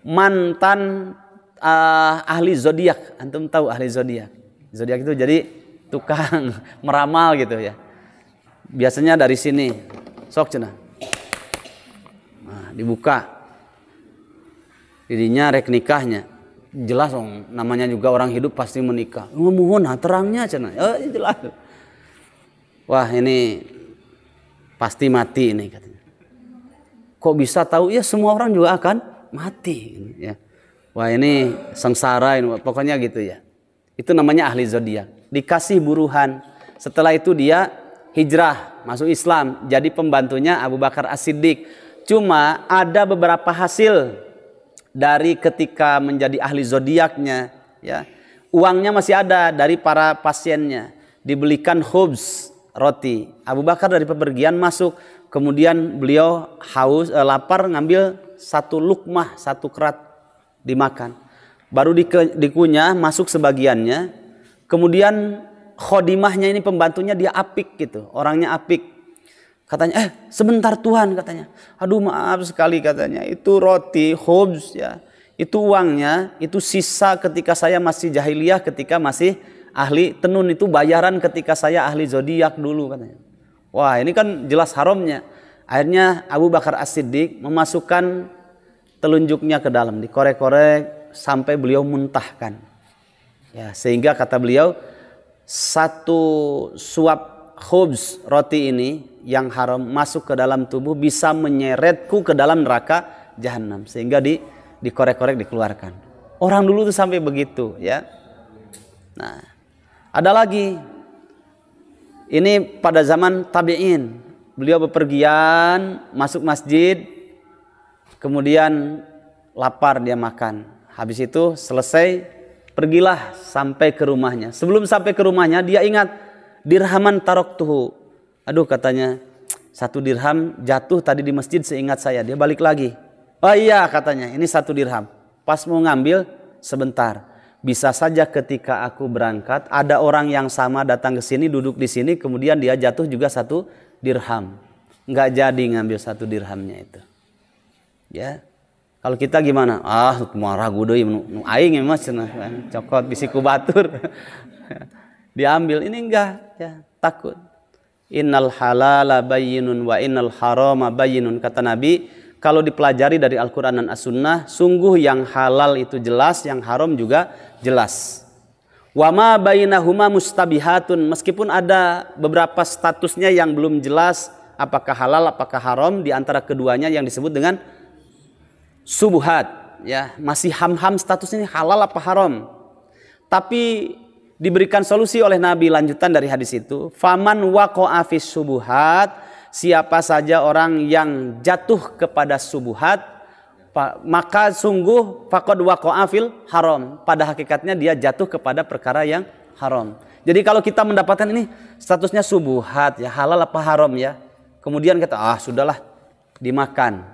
mantan ahli zodiak. Antum tahu ahli zodiak? Zodiak itu jadi tukang meramal gitu ya. Biasanya dari sini, sok cenah. Nah, dibuka, dirinya rek nikahnya, jelas dong, namanya juga orang hidup pasti menikah. Mohon terangnya cenah. Jelas. Wah ini pasti mati ini katanya. Kok bisa tahu? Ya semua orang juga akan mati ya. Wah ini sengsara ini, pokoknya gitu ya. Itu namanya ahli zodiak. Dikasih buruhan. Setelah itu dia hijrah masuk Islam, jadi pembantunya Abu Bakar As-Siddiq. Cuma ada beberapa hasil dari ketika menjadi ahli zodiaknya ya. Uangnya masih ada dari para pasiennya. Dibelikan khubz, roti. Abu Bakar dari pepergian masuk, kemudian beliau haus, lapar, ngambil satu lukmah, satu kerat, dimakan. Baru dikunyah, masuk sebagiannya. Kemudian khodimahnya ini, pembantunya, dia apik gitu, orangnya apik. Katanya, sebentar Tuhan, katanya. Aduh maaf sekali katanya, itu roti khubz ya, itu uangnya, itu sisa ketika saya masih jahiliyah, ketika masih ahli tenun, itu bayaran ketika saya ahli zodiak dulu katanya. Wah ini kan jelas haramnya. Akhirnya Abu Bakar As-Siddiq memasukkan telunjuknya ke dalam, dikorek-korek sampai beliau muntahkan. Ya, sehingga kata beliau, satu suap khubz roti ini yang haram masuk ke dalam tubuh bisa menyeretku ke dalam neraka jahanam, sehingga dikorek-korek dikeluarkan. Orang dulu tuh sampai begitu ya. Nah, ada lagi. Ini pada zaman tabi'in. Beliau bepergian, masuk masjid, kemudian lapar, dia makan. Habis itu selesai, pergilah sampai ke rumahnya. Sebelum sampai ke rumahnya, dia ingat, dirhaman taraktuhu. Aduh katanya, 1 dirham jatuh tadi di masjid seingat saya. Dia balik lagi. Oh iya katanya, ini 1 dirham. Pas mau ngambil, sebentar. Bisa saja ketika aku berangkat, ada orang yang sama datang ke sini, duduk di sini, kemudian dia jatuh juga 1 dirham. Nggak jadi ngambil 1 dirhamnya itu. Ya, kalau kita gimana? Marah gudoi nu aing mas cokot bisi ku batur. Diambil, ini enggak ya, takut. Innal halala bayyinun wa innal harama bayyinun. Kata Nabi, kalau dipelajari dari Al-Quran dan As-Sunnah, sungguh yang halal itu jelas, yang haram juga jelas. Wa ma bainahuma mustabihatun, meskipun ada beberapa statusnya yang belum jelas, apakah halal, apakah haram, di antara keduanya yang disebut dengan subuhat, ya, masih ham-ham statusnya halal apa haram. Tapi diberikan solusi oleh Nabi, lanjutan dari hadis itu, faman waqa'a fis subuhat, siapa saja orang yang jatuh kepada subuhat, maka sungguh faqad waqa'a fil haram, pada hakikatnya dia jatuh kepada perkara yang haram. Jadi kalau kita mendapatkan ini statusnya subuhat, ya, halal apa haram, ya, kemudian kita sudahlah dimakan,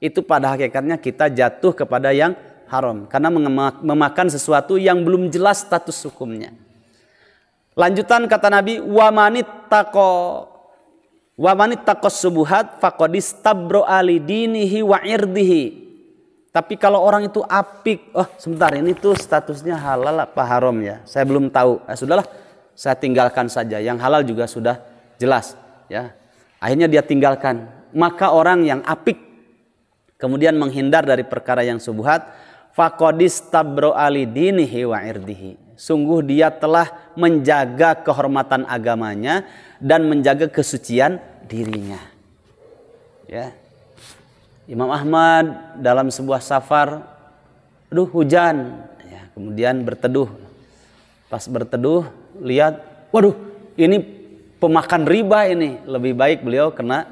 itu pada hakikatnya kita jatuh kepada yang haram karena memakan sesuatu yang belum jelas status hukumnya. Lanjutan kata Nabi, wa manittaqos subuhat faqad istabro'a li dinihi wa irdihi. Tapi kalau orang itu apik, sebentar, ini tuh statusnya halal apa haram, ya, saya belum tahu, sudahlah saya tinggalkan saja, yang halal juga sudah jelas, ya, akhirnya dia tinggalkan. Maka orang yang apik kemudian menghindar dari perkara yang subuhat, faqad istabro'a li dinihi wa irdihi, sungguh dia telah menjaga kehormatan agamanya dan menjaga kesucian dirinya. Ya. Imam Ahmad dalam sebuah safar, hujan, ya, kemudian berteduh. Pas berteduh lihat, waduh, ini pemakan riba ini, lebih baik beliau kena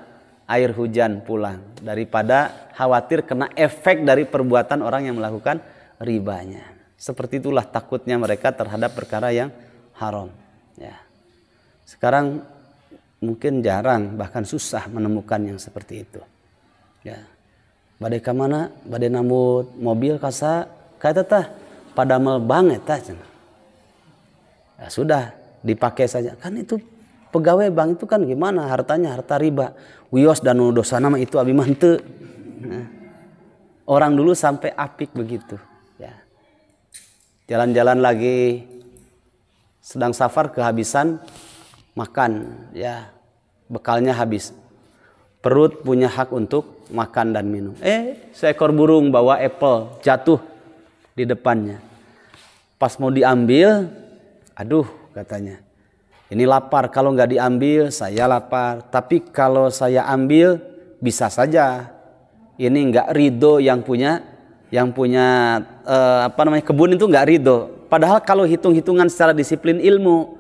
air hujan pulang daripada khawatir kena efek dari perbuatan orang yang melakukan ribanya. Seperti itulah takutnya mereka terhadap perkara yang haram, ya. Sekarang mungkin jarang, bahkan susah menemukan yang seperti itu, ya. Badai ka mana, badai namut mobil kasa kayak tah pada melbang eta, ya sudah dipakai saja, kan itu pegawai bank itu kan gimana hartanya, harta riba, wios dan dosa nama itu abi mah henteu. Nah, orang dulu sampai apik begitu, ya. Jalan-jalan lagi, sedang safar kehabisan makan, ya, bekalnya habis, perut punya hak untuk makan dan minum. Seekor burung bawa apple jatuh di depannya. Pas mau diambil, aduh katanya, ini lapar, kalau nggak diambil saya lapar, tapi kalau saya ambil bisa saja ini nggak ridho yang punya kebun itu nggak ridho. Padahal kalau hitung-hitungan secara disiplin ilmu,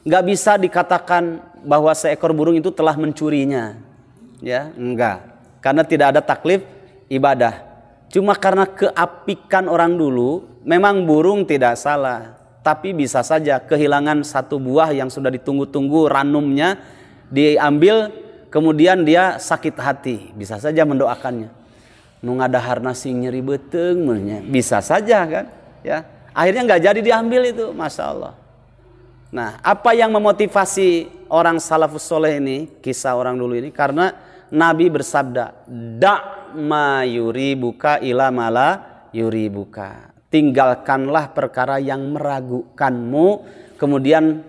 nggak bisa dikatakan bahwa seekor burung itu telah mencurinya, ya, enggak, karena tidak ada taklif ibadah. Cuma karena keapikan orang dulu, memang burung tidak salah, tapi bisa saja kehilangan satu buah yang sudah ditunggu-tunggu ranumnya, diambil, kemudian dia sakit hati, bisa saja mendoakannya. Nu ngadahar sing nyeri beteng, bisa saja kan, ya. Akhirnya nggak jadi diambil itu, masya Allah. Nah, apa yang memotivasi orang salafus soleh ini, kisah orang dulu ini, karena Nabi bersabda, da' ma yuribuka ila mala yuribuka, tinggalkanlah perkara yang meragukanmu, kemudian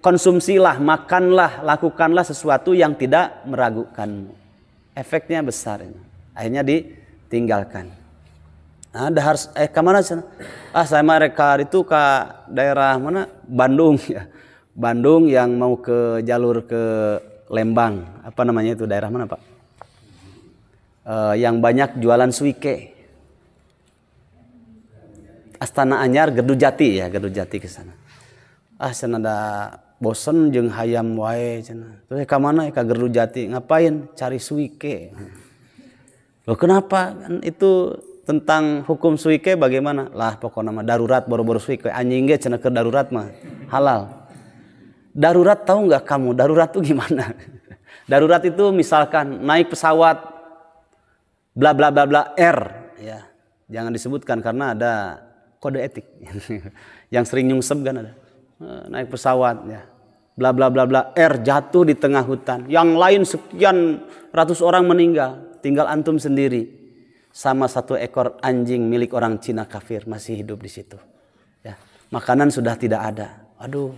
konsumsilah, makanlah, lakukanlah sesuatu yang tidak meragukanmu. Efeknya besar ini. Akhirnya ditinggalkan. Nah, harus kemana sana? Saya mereka itu ke daerah mana? Bandung, ya. Bandung yang mau ke jalur ke Lembang. Apa namanya itu, daerah mana Pak? Yang banyak jualan suike. Astana Anyar, Gerdu Jati, ya, Gerdu Jati ke sana. Sana ada bosen jeung hayam wae cenah. Terus ka mana ka Gerdu Jati, ngapain? Cari suike. Loh kenapa? Kan itu tentang hukum suike bagaimana? Lah pokoknya mah darurat boro-boro suike, anjing ge cenah keur darurat mah halal. Darurat tahu nggak kamu? Darurat itu gimana? Darurat itu misalkan naik pesawat bla bla bla bla R, ya. Jangan disebutkan karena ada kode etik. Yang sering nyungsep kan ada. Naik pesawat, ya. Bla bla bla bla R jatuh di tengah hutan. Yang lain sekian ratus orang meninggal, tinggal antum sendiri sama satu ekor anjing milik orang Cina kafir masih hidup di situ. Ya. Makanan sudah tidak ada. Aduh.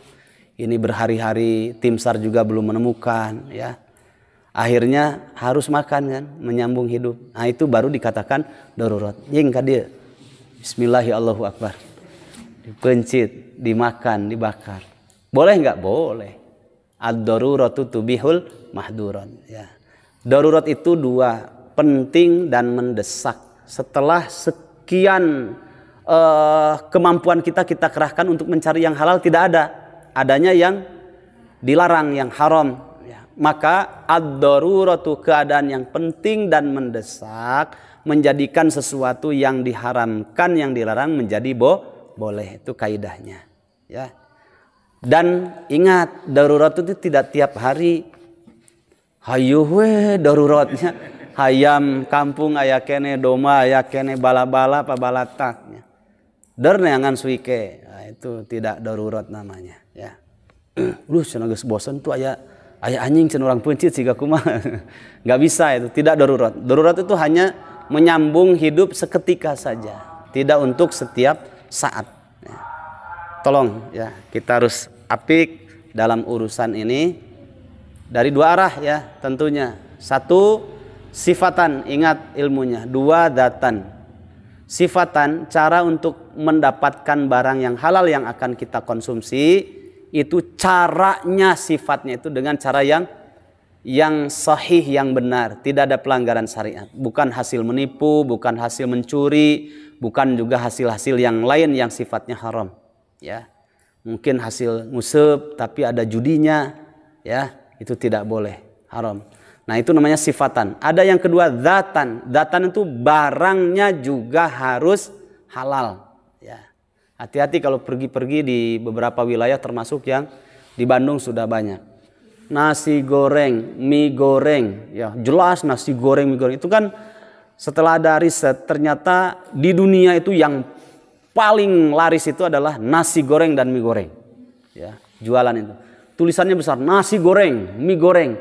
Ini berhari-hari tim SAR juga belum menemukan, ya. Akhirnya harus makan kan, menyambung hidup. Nah itu baru dikatakan darurat. Yang dia Bismillahirrahmanirrahim. Dipencit, dimakan, dibakar. Boleh nggak? Boleh. Ad-daruratu tubihul mahduran. Ya. Darurat itu dua, penting dan mendesak. Setelah sekian kemampuan kita kerahkan untuk mencari yang halal, tidak ada. Adanya yang dilarang, yang haram. Maka ad-daruratu, keadaan yang penting dan mendesak, menjadikan sesuatu yang diharamkan, yang dilarang menjadi boleh. Itu kaidahnya, ya. Dan ingat, darurat itu tidak tiap hari. Hayu we daruratnya. Hayam kampung aya kene doma, aya kene bala-bala apa balataknya. Derneangan suike. Nah, itu tidak darurat namanya, ya. Lu cenah geus bosen tuh aya anjing cenah urang pencit siga kumaha. Enggak bisa, itu tidak darurat. Darurat itu hanya menyambung hidup seketika saja, tidak untuk setiap saat. Ya. Tolong ya, kita harus apik dalam urusan ini dari dua arah ya tentunya. Satu, sifatan, ingat ilmunya. Dua, datan. Sifatan, cara untuk mendapatkan barang yang halal yang akan kita konsumsi, itu caranya, sifatnya itu dengan cara yang sahih, yang benar, tidak ada pelanggaran syariat, bukan hasil menipu, bukan hasil mencuri, bukan juga hasil-hasil yang lain yang sifatnya haram, ya. Mungkin hasil ngusep tapi ada judinya, ya, itu tidak boleh, haram. Nah, itu namanya sifatan. Ada yang kedua, dzatan. Dzatan itu barangnya juga harus halal, ya. Hati-hati kalau pergi-pergi di beberapa wilayah, termasuk yang di Bandung sudah banyak. Nasi goreng, mie goreng, ya jelas nasi goreng, mie goreng. Itu kan setelah ada riset, ternyata di dunia itu yang paling laris itu adalah nasi goreng dan mie goreng. Ya, jualan itu. Tulisannya besar, nasi goreng, mie goreng.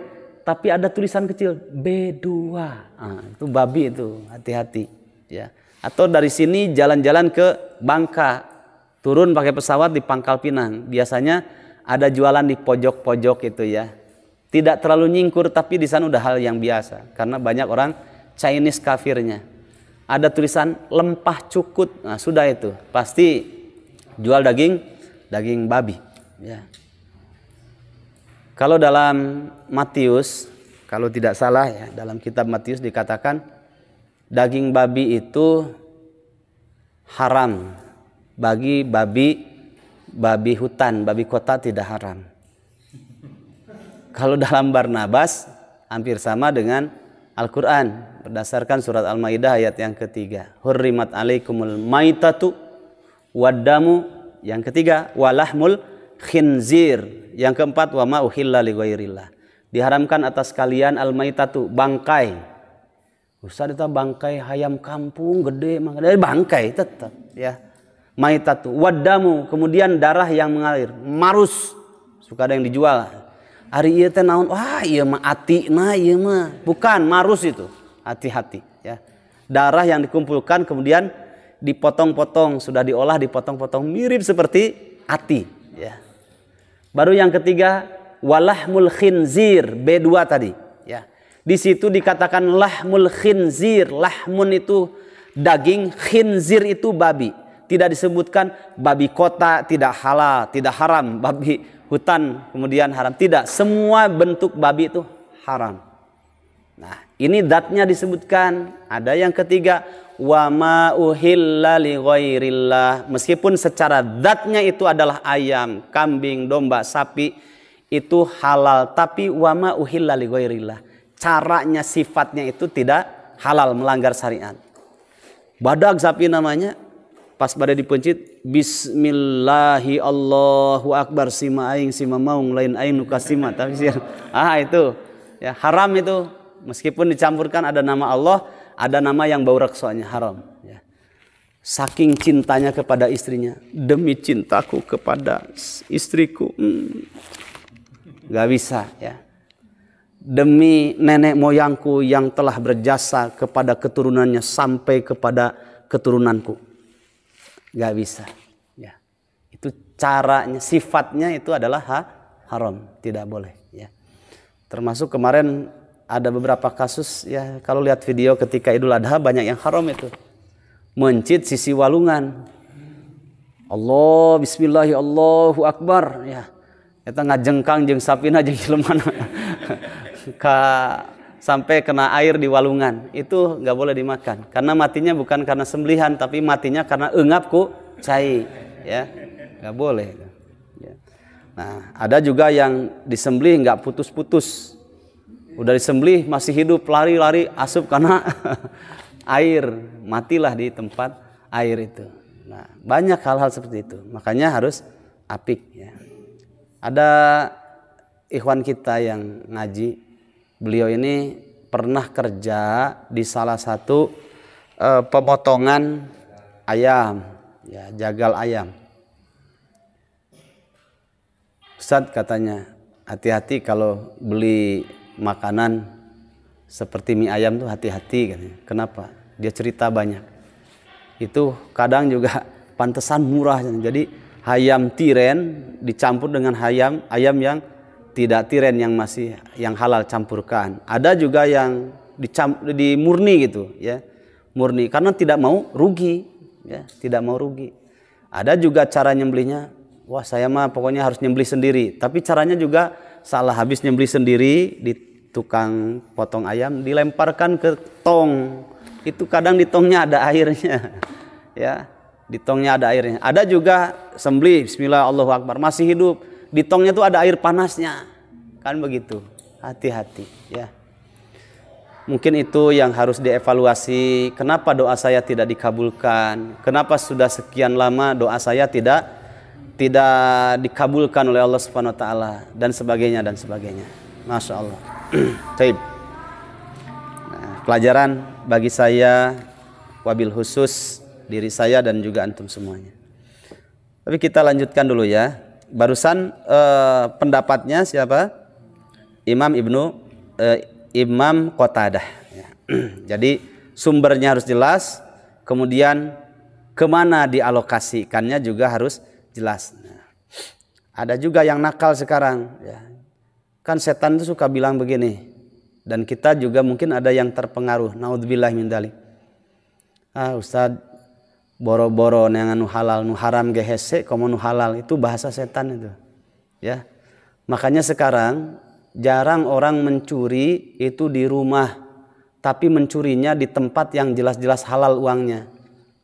Tapi ada tulisan kecil, B2. Nah, itu babi itu, hati-hati. Ya. Atau dari sini jalan-jalan ke Bangka. Turun pakai pesawat di Pangkal Pinang. Biasanya ada jualan di pojok-pojok itu ya. Tidak terlalu nyingkur, tapi di sana udah hal yang biasa. Karena banyak orang Chinese kafirnya. Ada tulisan lempah cukut. Nah, sudah itu. Pasti jual daging babi. Ya. Kalau dalam Matius, kalau tidak salah ya, dalam kitab Matius dikatakan daging babi itu haram. Bagi babi hutan, babi kota tidak haram. Kalau dalam Barnabas hampir sama dengan Al-Quran berdasarkan surat Al-Maidah ayat yang ketiga. Hurrimat alaikumul maitatu waddamu, yang ketiga walahmul khinzir, yang keempat wama uhilla li ghairillah. Diharamkan atas kalian al-maitatu, bangkai. Usah itu bangkai hayam kampung gede, dari bangkai tetap ya. Maitatu wadamu, kemudian darah yang mengalir, marus, suka ada yang dijual. Hari ieu teh naon? Wah, ieu mah atina, ieu mah. Bukan, marus itu. Hati-hati ya. Darah yang dikumpulkan kemudian dipotong-potong, sudah diolah dipotong-potong mirip seperti ati ya. Baru yang ketiga, walahmul khinzir, B2 tadi ya. Di situ dikatakan lahmul khinzir, lahmun itu daging, khinzir itu babi. Tidak disebutkan babi kota tidak halal, tidak haram, babi hutan kemudian haram. Tidak, semua bentuk babi itu haram. Nah, ini zatnya disebutkan. Ada yang ketiga, wa ma uhilla li ghairillah. Meskipun secara zatnya itu adalah ayam, kambing, domba, sapi, itu halal, tapi wa ma uhilla li ghairillah. Caranya, sifatnya itu tidak halal, melanggar syariat. Badag sapi namanya. Pas pada dipencit, Bismillahi Allahu Akbar, sima aing sima maung lain aing nukasima. Tapi itu ya haram itu, meskipun dicampurkan ada nama Allah, ada nama yang bau reksonya, haram. Ya. Saking cintanya kepada istrinya, demi cintaku kepada istriku, nggak bisa ya. Demi nenek moyangku yang telah berjasa kepada keturunannya sampai kepada keturunanku. Gak bisa ya. Itu caranya, sifatnya itu adalah haram, tidak boleh ya. Termasuk kemarin ada beberapa kasus ya, kalau lihat video ketika Idul Adha banyak yang haram itu. Mencit sisi walungan. Allah bismillah Allahu akbar ya. Eta ngajengkang jeung sapina jeung jelema sampai kena air di walungan. Itu enggak boleh dimakan karena matinya bukan karena sembelihan tapi matinya karena eungap ku cai ya. Enggak boleh ya. Nah, ada juga yang disembelih enggak putus-putus. Udah disembelih masih hidup, lari-lari asup karena air, matilah di tempat air itu. Nah, banyak hal-hal seperti itu. Makanya harus apik ya. Ada ikhwan kita yang ngaji, beliau ini pernah kerja di salah satu pemotongan ayam, ya, jagal ayam. Ustadz katanya, hati-hati kalau beli makanan seperti mie ayam tuh hati-hati katanya. Kenapa? Dia cerita banyak. Itu kadang juga pantesan murah. Jadi ayam tiren dicampur dengan ayam yang tidak tiren yang halal campurkan. Ada juga yang di murni gitu ya. Murni karena tidak mau rugi ya, tidak mau rugi. Ada juga cara nyembelihnya, wah saya mah pokoknya harus nyembelih sendiri. Tapi caranya juga salah, habis nyembelih sendiri di tukang potong ayam dilemparkan ke tong. Itu kadang di tongnya ada airnya. Ya, di tongnya ada airnya. Ada juga sembelih bismillah Allahu akbar masih hidup. Di tongnya tuh ada air panasnya. Kan begitu. Hati-hati ya. Mungkin itu yang harus dievaluasi. Kenapa doa saya tidak dikabulkan? Kenapa sudah sekian lama doa saya tidak dikabulkan oleh Allah Subhanahu wa taala dan sebagainya dan sebagainya. Masya Allah. Taib. Nah, pelajaran bagi saya, wabil khusus diri saya dan juga antum semuanya. Tapi kita lanjutkan dulu ya. Barusan pendapatnya siapa? Imam Qatadah. Ya. Jadi sumbernya harus jelas, kemudian kemana dialokasikannya juga harus jelas. Nah, ada juga yang nakal sekarang. Ya. Kan setan itu suka bilang begini, dan kita juga mungkin ada yang terpengaruh. Naudzubillah min dzalik. Ustad, boro-boro yang nu halal nu haram ge hese komo nu halal, itu bahasa setan itu. Ya. Makanya sekarang jarang orang mencuri itu di rumah, tapi mencurinya di tempat yang jelas-jelas halal uangnya.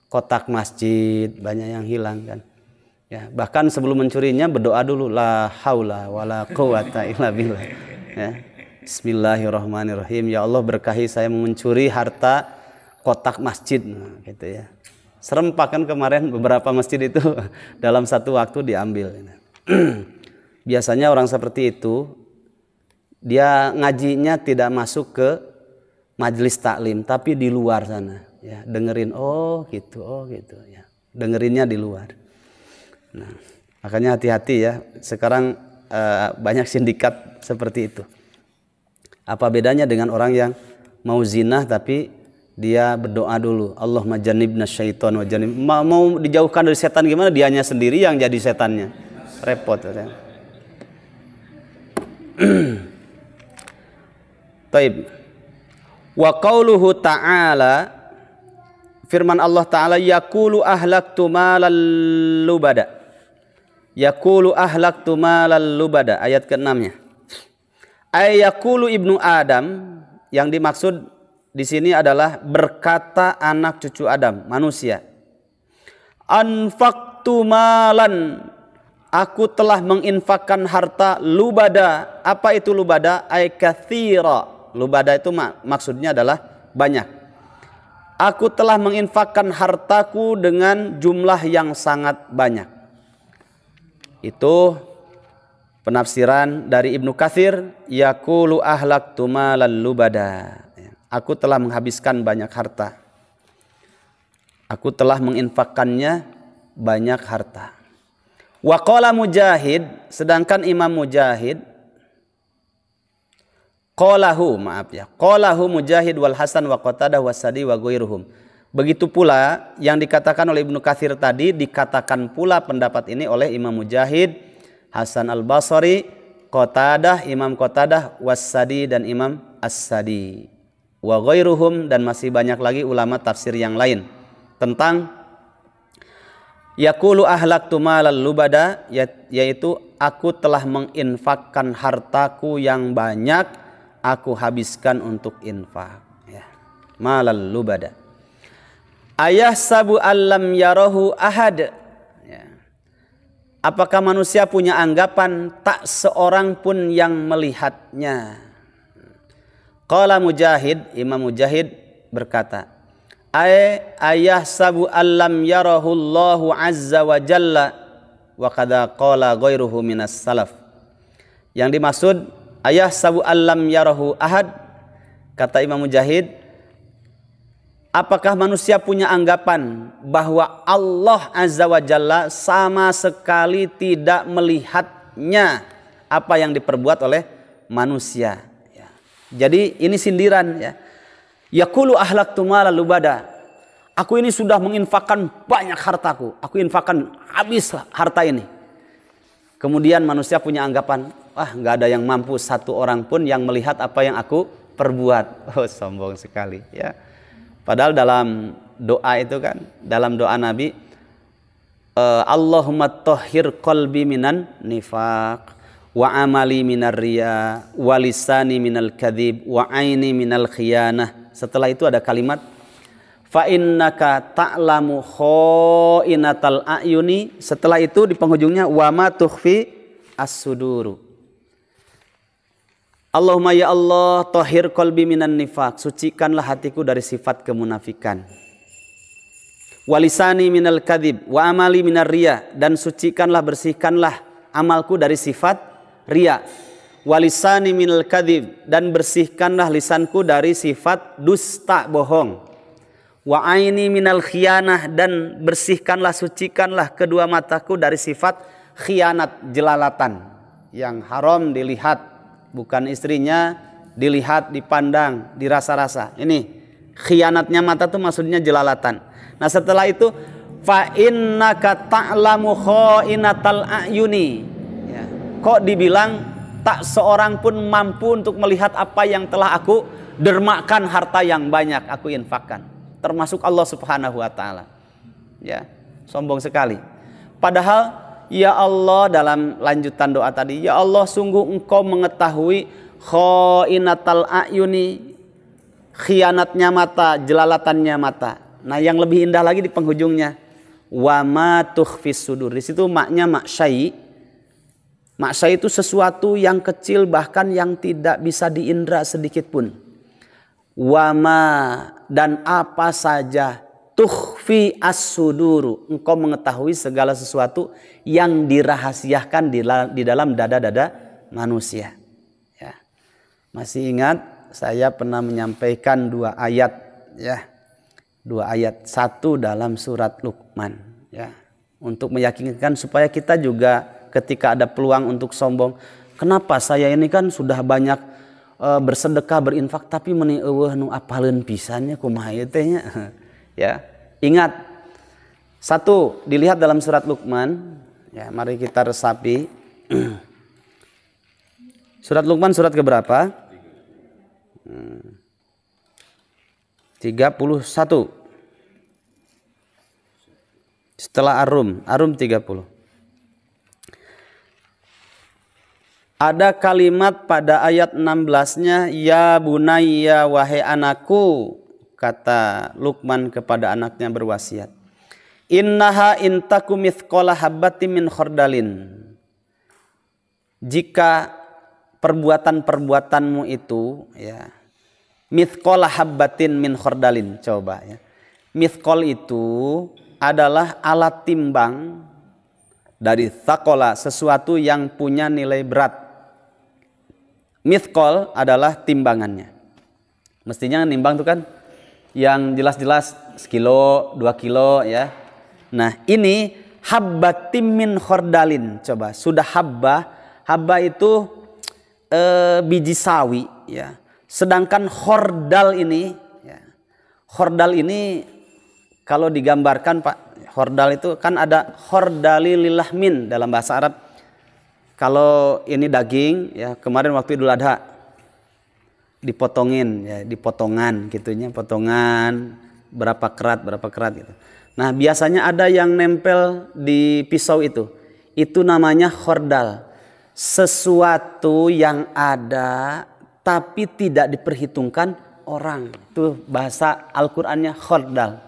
Kotak masjid banyak yang hilang kan. Ya, bahkan sebelum mencurinya berdoa dulu, la haula wala quwata illa billah. Ya. Bismillahirrahmanirrahim. Ya Allah, berkahi saya mencuri harta kotak masjid, nah, gitu ya. Serempak kan kemarin beberapa masjid itu dalam satu waktu diambil. Biasanya orang seperti itu dia ngajinya tidak masuk ke majelis taklim, tapi di luar sana. Ya, dengerin oh gitu ya. Dengerinnya di luar. Nah, makanya hati-hati ya. Sekarang banyak sindikat seperti itu. Apa bedanya dengan orang yang mau zinah tapi dia berdoa dulu, Allahumma jannibna syaiton wa jannib. Mau dijauhkan dari setan gimana? Dianya sendiri yang jadi setannya. Repot ya. Taib. Wa qauluhu ta'ala, firman Allah Ta'ala, yaqulu ahlaktu malal lubada. Yaqulu ahlaktu malal lubada, ayat ke-6-nya. Ay yaqulu ibnu Adam, yang dimaksud di sini adalah berkata anak cucu Adam, manusia. Anfaqtu malan, aku telah menginfakkan harta lubada. Apa itu lubada? Ay katsira. Lubada itu maksudnya adalah banyak. Aku telah menginfakkan hartaku dengan jumlah yang sangat banyak. Itu penafsiran dari Ibnu Katsir, yaqulu ahlaktu malal lubada. Aku telah menghabiskan banyak harta. Aku telah menginfakkannya banyak harta. Wa qala Mujahid, sedangkan Imam Mujahid qalahu Mujahid wal Hasan wa Qatadah wa Sadi wa ghairuhum. Begitu pula yang dikatakan oleh Ibnu Katsir tadi, dikatakan pula pendapat ini oleh Imam Mujahid, Hasan al-Basri, Qatadah, Imam Qatadah, Was-Sadi dan Imam As-Sadi. Wa ghairuhum, dan masih banyak lagi ulama tafsir yang lain tentang yaqulu ahlaktu malal lubada, yaitu aku telah menginfakkan hartaku yang banyak, aku habiskan untuk infak, ya. Malal lubada. Ayahsabu allam yarahu ahad, ya. Apakah manusia punya anggapan tak seorang pun yang melihatnya? Qala Mujahid, Imam Mujahid berkata, ayahsabu allam yarahu Allahu azza wa jalla wa qad qala ghairuhu minas salaf. Yang dimaksud ayahsabu allam yarahu ahad, kata Imam Mujahid, apakah manusia punya anggapan bahwa Allah azza wa jalla sama sekali tidak melihatnya apa yang diperbuat oleh manusia, ya. Jadi ini sindiran, ya. Yaqulu ahlaktu malal lubada, aku ini sudah menginfakkan banyak hartaku, aku infakkan habis harta ini. Kemudian manusia punya anggapan, nggak ada yang mampu satu orang pun yang melihat apa yang aku perbuat. Oh, sombong sekali, ya. Padahal dalam doa itu kan, dalam doa Nabi, Allahumma tahhir qalbi minan nifaq, wa amali minar riya, wa lisani minal kadhib, wa aini minal khiyanah. Setelah itu ada kalimat fa innaka ta'lamu khainatal a'yuni. Setelah itu di penghujungnya wa ma tukhfi as-suduru. Allahumma ya Allah, tahhir qalbi minan nifaq, sucikanlah hatiku dari sifat kemunafikan. Walisani minal kadhib wa amali minar riya, dan sucikanlah, bersihkanlah amalku dari sifat riya. Walisani minal kadhib, dan bersihkanlah lisanku dari sifat dusta, bohong. Wa aini minal khiyanah, dan bersihkanlah, sucikanlah kedua mataku dari sifat khianat, jelalatan, yang haram dilihat, bukan istrinya, dilihat, dipandang, dirasa-rasa. Ini khianatnya mata tuh maksudnya jelalatan. Nah setelah itu fa innaka ta'lamu khainatal a'yuni, ya. Kok dibilang tak seorang pun mampu untuk melihat apa yang telah aku dermakan, harta yang banyak aku infakkan, termasuk Allah Subhanahu wa taala. Ya, sombong sekali. Padahal ya Allah, dalam lanjutan doa tadi, ya Allah, sungguh Engkau mengetahui khainatal a'yuni, khianatnya mata, jelalatannya mata. Nah, yang lebih indah lagi di penghujungnya, wa ma tukhfis sudur. Di situ maknya mak syai. Mak syai itu sesuatu yang kecil, bahkan yang tidak bisa diindra sedikit pun. Wa ma, dan apa saja, tukhfi as-suduru, engkau mengetahui segala sesuatu yang dirahasiakan di dalam dada-dada manusia, ya. Masih ingat saya pernah menyampaikan dua ayat, ya. Dua ayat, satu dalam surat Luqman, ya, untuk meyakinkan supaya kita juga ketika ada peluang untuk sombong, kenapa saya ini kan sudah banyak bersedekah, berinfak, tapi meni eueuh nu apaleun pisannya kumaha ieu teh nya. Ya, ingat, satu dilihat dalam surat Luqman, ya, mari kita resapi. Surat Luqman surat keberapa? 31. Setelah Ar-Rum 30. Ada kalimat pada ayat 16-nya, ya bunayya, wahai anakku, kata Luqman kepada anaknya berwasiat. Innaha intaku mithqala habbatin min khardalin. Jika perbuatan-perbuatanmu itu, ya, mithqala habbatin min khardalin, coba, ya. Mithqal itu adalah alat timbang dari thaqala, sesuatu yang punya nilai berat. Mithqal adalah timbangannya. Mestinya nimbang itu kan yang jelas-jelas sekilo, 2 kilo, ya. Nah, ini habbatin min khardalin. Coba, sudah habba itu biji sawi, ya. Sedangkan khordal ini, ya, khordal ini kalau digambarkan Pak, hordal itu kan ada hordali lilahmin dalam bahasa Arab. Kalau ini daging ya, kemarin waktu Idul Adha dipotongin ya, dipotongan gitunya, potongan berapa kerat gitu. Nah, biasanya ada yang nempel di pisau itu namanya hordal. Sesuatu yang ada tapi tidak diperhitungkan orang. Itu bahasa Al-Qur'annya hordal.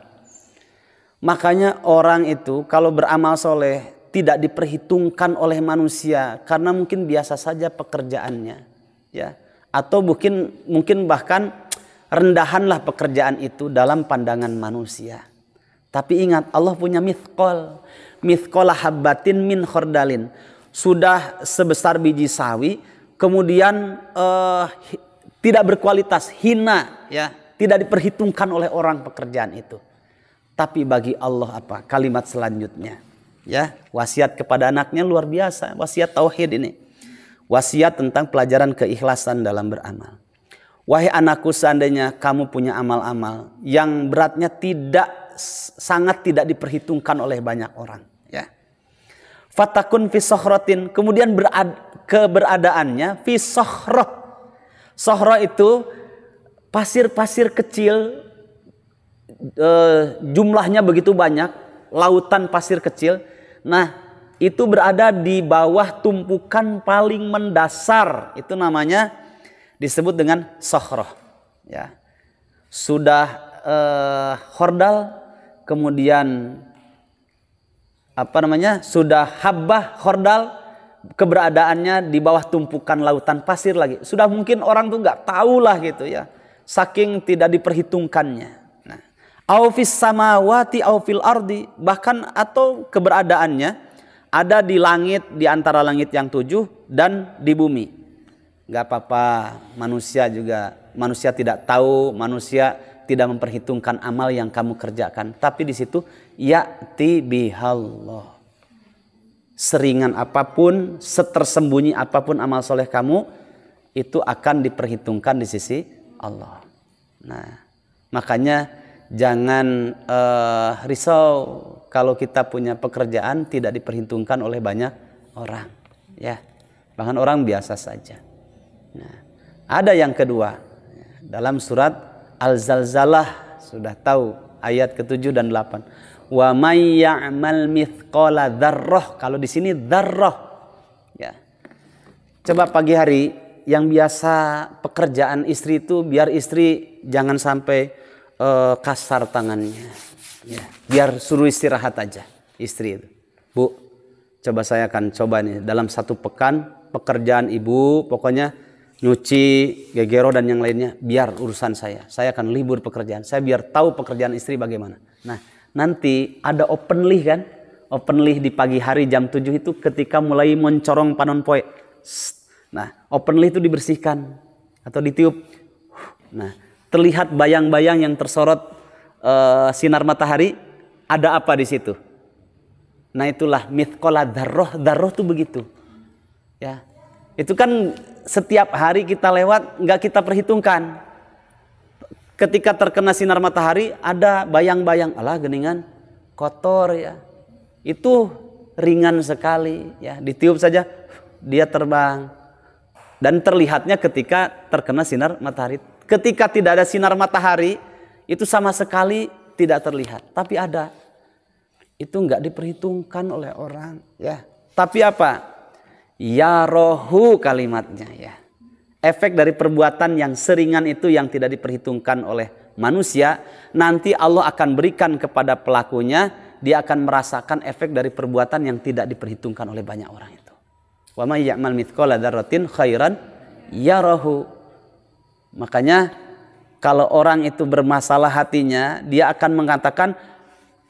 Makanya orang itu kalau beramal soleh tidak diperhitungkan oleh manusia karena mungkin biasa saja pekerjaannya, ya. Atau mungkin bahkan rendahanlah pekerjaan itu dalam pandangan manusia. Tapi ingat, Allah punya mithqal habbatin min khordalin. Sudah sebesar biji sawi, kemudian tidak berkualitas, hina, ya, tidak diperhitungkan oleh orang pekerjaan itu. Tapi bagi Allah apa? Kalimat selanjutnya, ya, wasiat kepada anaknya luar biasa, wasiat tauhid ini. Wasiat tentang pelajaran keikhlasan dalam beramal. Wahai anakku, seandainya kamu punya amal-amal yang beratnya sangat tidak diperhitungkan oleh banyak orang, ya. Fatakun fi sohrotin, kemudian keberadaannya fi sohroh. Sohroh itu pasir-pasir kecil, jumlahnya begitu banyak, lautan pasir kecil. Nah, itu berada di bawah tumpukan paling mendasar, itu namanya disebut dengan sohroh, ya. Sudah hordal, kemudian sudah habbah hordal, keberadaannya di bawah tumpukan lautan pasir lagi. Sudah mungkin orang tuh nggak tahu lah gitu ya, saking tidak diperhitungkannya. Nah, au fis samawati au fil ardi, bahkan atau keberadaannya ada di langit, di antara langit yang 7 dan di bumi. Nggak apa-apa, manusia tidak tahu, manusia tidak memperhitungkan amal yang kamu kerjakan. Tapi di situ ya'ti bihallah. Seringan apapun, setersembunyi apapun amal soleh kamu, itu akan diperhitungkan di sisi Allah. Nah, makanya jangan risau kalau kita punya pekerjaan tidak diperhitungkan oleh banyak orang, ya. Bahkan orang biasa saja. Nah, ada yang kedua dalam surat Al-Zalzalah, sudah tahu ayat ke-7 dan 8. Wa may ya'mal mithqala dzarrah. Kalau di sini dzarrah, ya. Coba pagi hari yang biasa pekerjaan istri itu, biar istri jangan sampai kasar tangannya, ya. Biar suruh istirahat aja istri itu. Bu, coba saya akan coba nih dalam 1 pekan pekerjaan ibu, pokoknya nyuci, gegero dan yang lainnya, biar urusan saya akan libur pekerjaan, saya biar tahu pekerjaan istri bagaimana. Nah, nanti ada open list kan, open list di pagi hari jam 7 itu ketika mulai mencorong panon poe. Nah, open list itu dibersihkan atau ditiup. Nah, terlihat bayang-bayang yang tersorot sinar matahari, ada apa di situ? Nah, itulah mithqala dzarrah. Dzarrah itu begitu, ya. Itu kan setiap hari kita lewat nggak kita perhitungkan. Ketika terkena sinar matahari ada bayang-bayang, alah geningan kotor ya. Itu ringan sekali ya, ditiup saja dia terbang. Dan terlihatnya ketika terkena sinar matahari. Ketika tidak ada sinar matahari itu sama sekali tidak terlihat, tapi ada. Itu nggak diperhitungkan oleh orang ya. Tapi apa? Ya rohu kalimatnya, ya. Efek dari perbuatan yang seringan itu yang tidak diperhitungkan oleh manusia, nanti Allah akan berikan kepada pelakunya, dia akan merasakan efek dari perbuatan yang tidak diperhitungkan oleh banyak orang itu. Wa may ya'mal mithqala dzarratin khairan yarahu. Makanya kalau orang itu bermasalah hatinya, dia akan mengatakan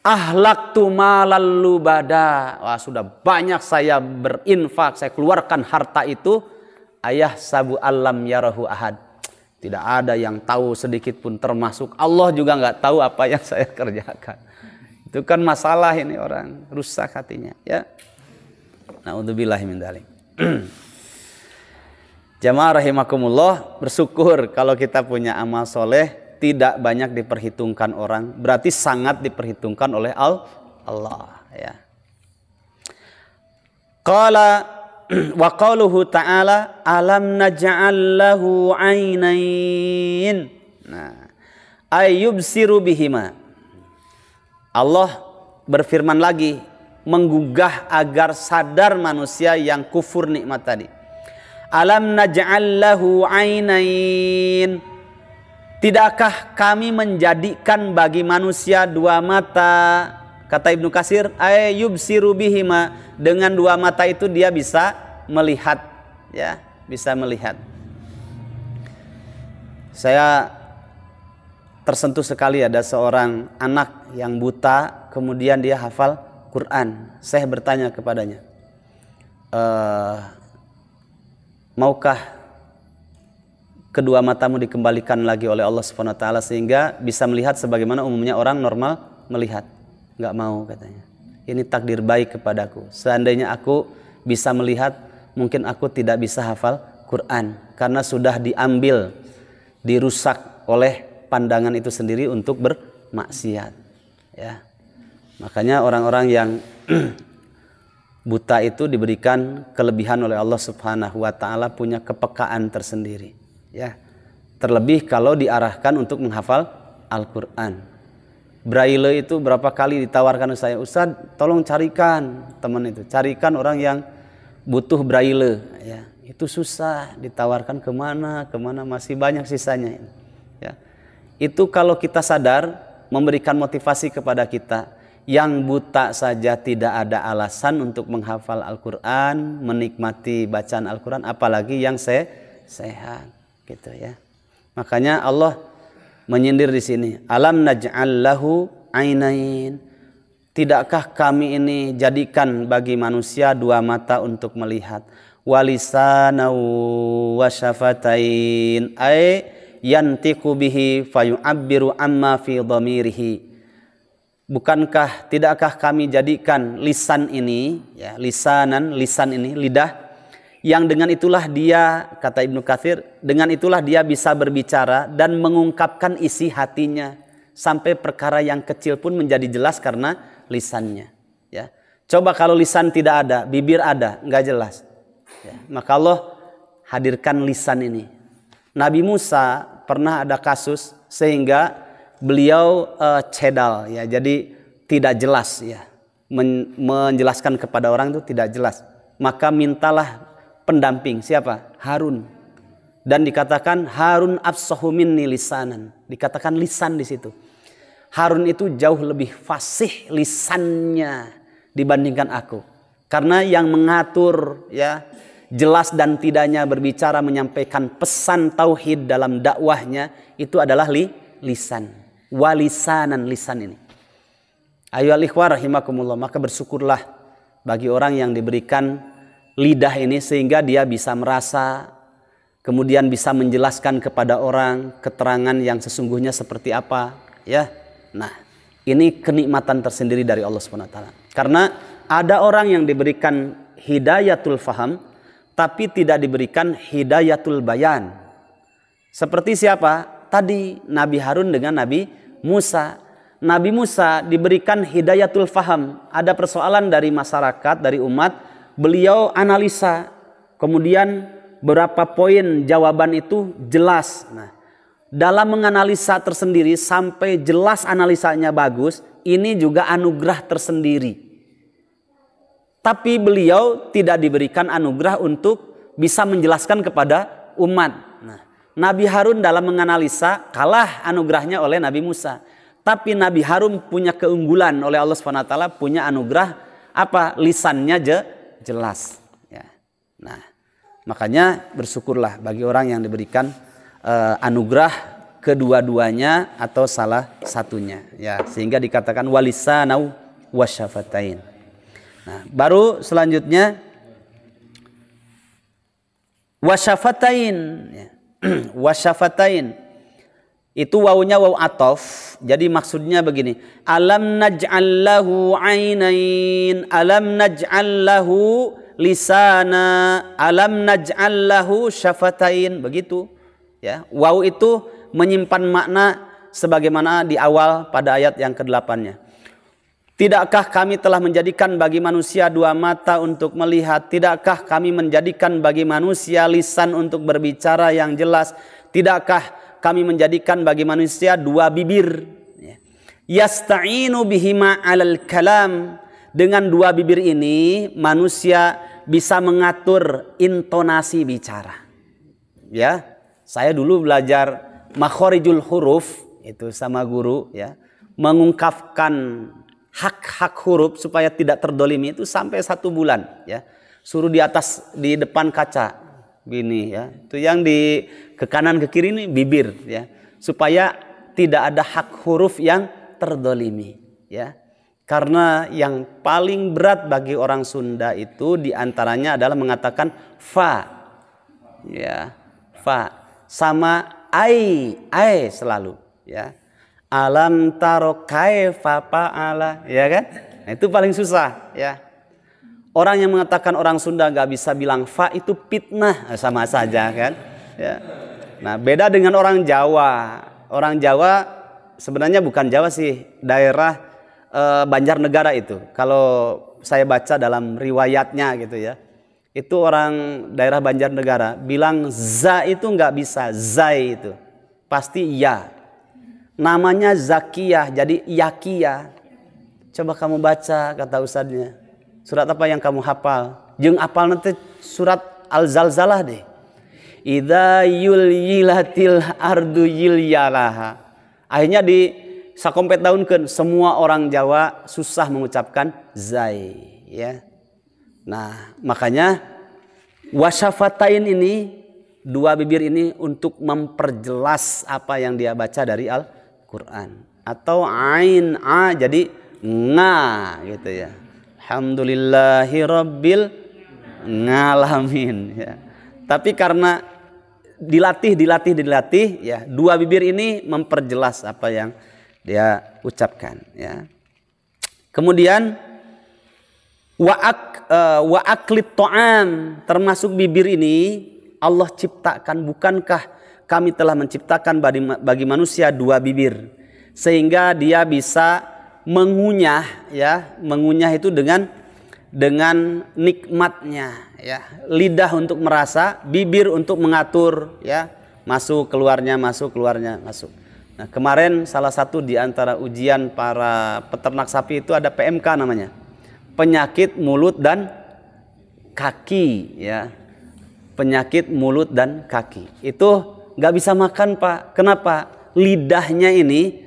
ahlaktu malal lubada. Wah, sudah banyak saya berinfak, saya keluarkan harta itu. Ayah sabu alam yarahu ahad. Tidak ada yang tahu sedikit pun, termasuk Allah juga nggak tahu apa yang saya kerjakan. Itu kan masalah ini, orang rusak hatinya, ya. Na'udzubillahi min dzalik. Jamaah rahimakumullah, bersyukur kalau kita punya amal soleh tidak banyak diperhitungkan orang, berarti sangat diperhitungkan oleh Allah, ya. Qala wa qauluhu ta'ala alam naj'al lahu 'ainain. Nah, ayyubsiru bihima. Allah berfirman lagi menggugah agar sadar manusia yang kufur nikmat tadi. Alam naj'al lahu 'ainain. Tidakkah kami menjadikan bagi manusia dua mata? Kata Ibnu Katsir, ayyubsiru bihima, dengan dua mata itu dia bisa melihat, ya, bisa melihat. Saya tersentuh sekali ada seorang anak yang buta, kemudian dia hafal Quran. Saya bertanya kepadanya, maukah kedua matamu dikembalikan lagi oleh Allah Subhanahu wa taala sehingga bisa melihat sebagaimana umumnya orang normal melihat? Nggak mau, katanya. Ini takdir baik kepadaku. Seandainya aku bisa melihat, mungkin aku tidak bisa hafal Quran karena sudah diambil, dirusak oleh pandangan itu sendiri untuk bermaksiat, ya. Makanya orang-orang yang buta itu diberikan kelebihan oleh Allah Subhanahu wa taala, punya kepekaan tersendiri, ya. Terlebih kalau diarahkan untuk menghafal Al-Qur'an. Braille itu berapa kali ditawarkan saya, Ustaz tolong carikan, teman itu carikan orang yang butuh Braille, ya. Itu susah, ditawarkan kemana masih banyak sisanya, ya. Itu kalau kita sadar memberikan motivasi kepada kita yang buta saja tidak ada alasan untuk menghafal Al-Quran, menikmati bacaan Al-Quran, apalagi yang sehat, gitu, ya. Makanya Allah menyindir di sini, alam naj'al lahu 'ainain. Tidakkah kami ini jadikan bagi manusia dua mata untuk melihat, walisanau wa syafatain, ay yantiqu bihi fayu'abbiru amma fi dhamirihi. Bukankah, tidakkah kami jadikan lisan ini, ya, lisanan, lisan ini, lidah, yang dengan itulah dia, kata Ibnu Katsir, dengan itulah dia bisa berbicara dan mengungkapkan isi hatinya, sampai perkara yang kecil pun menjadi jelas karena lisannya, ya. Coba kalau lisan tidak ada, bibir ada, nggak jelas, ya. Maka Allah hadirkan lisan ini. Nabi Musa pernah ada kasus sehingga beliau cedal, ya, jadi tidak jelas, ya, menjelaskan kepada orang itu tidak jelas. Maka mintalah pendamping, siapa? Harun. Dan dikatakan Harun afsahu minni lisanan. Dikatakan lisan di situ. Harun itu jauh lebih fasih lisannya dibandingkan aku. Karena yang mengatur, ya, jelas dan tidaknya berbicara menyampaikan pesan tauhid dalam dakwahnya itu adalah lisan. Walisanan, lisan ini. Ayyuhal ikhwah rahimakumullah, maka bersyukurlah bagi orang yang diberikan lidah ini sehingga dia bisa merasa, kemudian bisa menjelaskan kepada orang keterangan yang sesungguhnya seperti apa, ya. Nah, ini kenikmatan tersendiri dari Allah Subhanahu wa taala. Karena ada orang yang diberikan hidayatul faham tapi tidak diberikan hidayatul bayan. Seperti siapa? Tadi Nabi Harun dengan Nabi Musa. Nabi Musa diberikan hidayatul faham. Ada persoalan dari masyarakat, dari umat, beliau analisa, kemudian berapa poin jawaban itu jelas. Nah, dalam menganalisa tersendiri sampai jelas analisanya bagus, ini juga anugerah tersendiri. Tapi beliau tidak diberikan anugerah untuk bisa menjelaskan kepada umat. Nah, Nabi Harun dalam menganalisa kalah anugerahnya oleh Nabi Musa. Tapi Nabi Harun punya keunggulan oleh Allah Subhanahu wa taala, punya anugerah apa? Lisannya jelas, ya. Nah, makanya bersyukurlah bagi orang yang diberikan anugerah kedua-duanya atau salah satunya, ya, sehingga dikatakan walisanau wasyafatain. Nah, baru selanjutnya wasyafatain, ya. Wasyafatain itu wawunya waw atof. Jadi maksudnya begini, alam naj'al lahu 'ainain, alam naj'al lahu lisana, alam naj'al lahu syafatain, begitu, ya. Waw itu menyimpan makna sebagaimana di awal pada ayat yang ke-8-nya. Tidakkah kami telah menjadikan bagi manusia dua mata untuk melihat? Tidakkah kami menjadikan bagi manusia lisan untuk berbicara yang jelas? Tidakkah kami menjadikan bagi manusia dua bibir? Yasta'inu bihima 'alal kalam. Dengan dua bibir ini manusia bisa mengatur intonasi bicara. Ya, saya dulu belajar makhorijul huruf itu sama guru ya, mengungkapkan hak-hak huruf supaya tidak terdolimi itu sampai 1 bulan ya. Suruh di depan kaca gini ya. Itu yang di ke kanan ke kiri ini bibir ya. Supaya tidak ada hak huruf yang terdolimi ya. Karena yang paling berat bagi orang Sunda itu diantaranya adalah mengatakan fa ya, fa sama ai selalu ya. Alam taro kaifa fa'ala, ya kan? Nah, itu paling susah ya. Orang yang mengatakan orang Sunda nggak bisa bilang fa itu fitnah, sama saja kan? Ya. Nah, beda dengan orang Jawa. Orang Jawa sebenarnya bukan Jawa sih, daerah Banjarnegara itu. Kalau saya baca dalam riwayatnya gitu ya. Itu orang daerah Banjarnegara bilang za itu nggak bisa, zai itu pasti ya. Namanya Zakiyah, jadi Yakiyah. Coba kamu baca, kata ustadznya. Surat apa yang kamu hafal? Jeung hafal nanti surat Al-Zalzalah deh. Idza yulyilatil ardu yilyalaha. Akhirnya di sakompet daunkeun semua orang Jawa susah mengucapkan zai, ya. Nah, makanya wasyafatain ini, dua bibir ini untuk memperjelas apa yang dia baca dari Al-Quran. Atau ain a jadi nga gitu ya. Alhamdulillahi rabbil ngalamin ya. Tapi karena dilatih ya, dua bibir ini memperjelas apa yang dia ucapkan ya. Kemudian wa aklit ta'am, termasuk bibir ini Allah ciptakan. Bukankah kami telah menciptakan bagi manusia dua bibir sehingga dia bisa mengunyah ya, mengunyah itu dengan nikmatnya ya, lidah untuk merasa, bibir untuk mengatur ya, masuk keluarnya. Nah, kemarin salah satu di antara ujian para peternak sapi itu ada PMK namanya, penyakit mulut dan kaki ya. Penyakit mulut dan kaki itu nggak bisa makan Pak. Kenapa? Lidahnya ini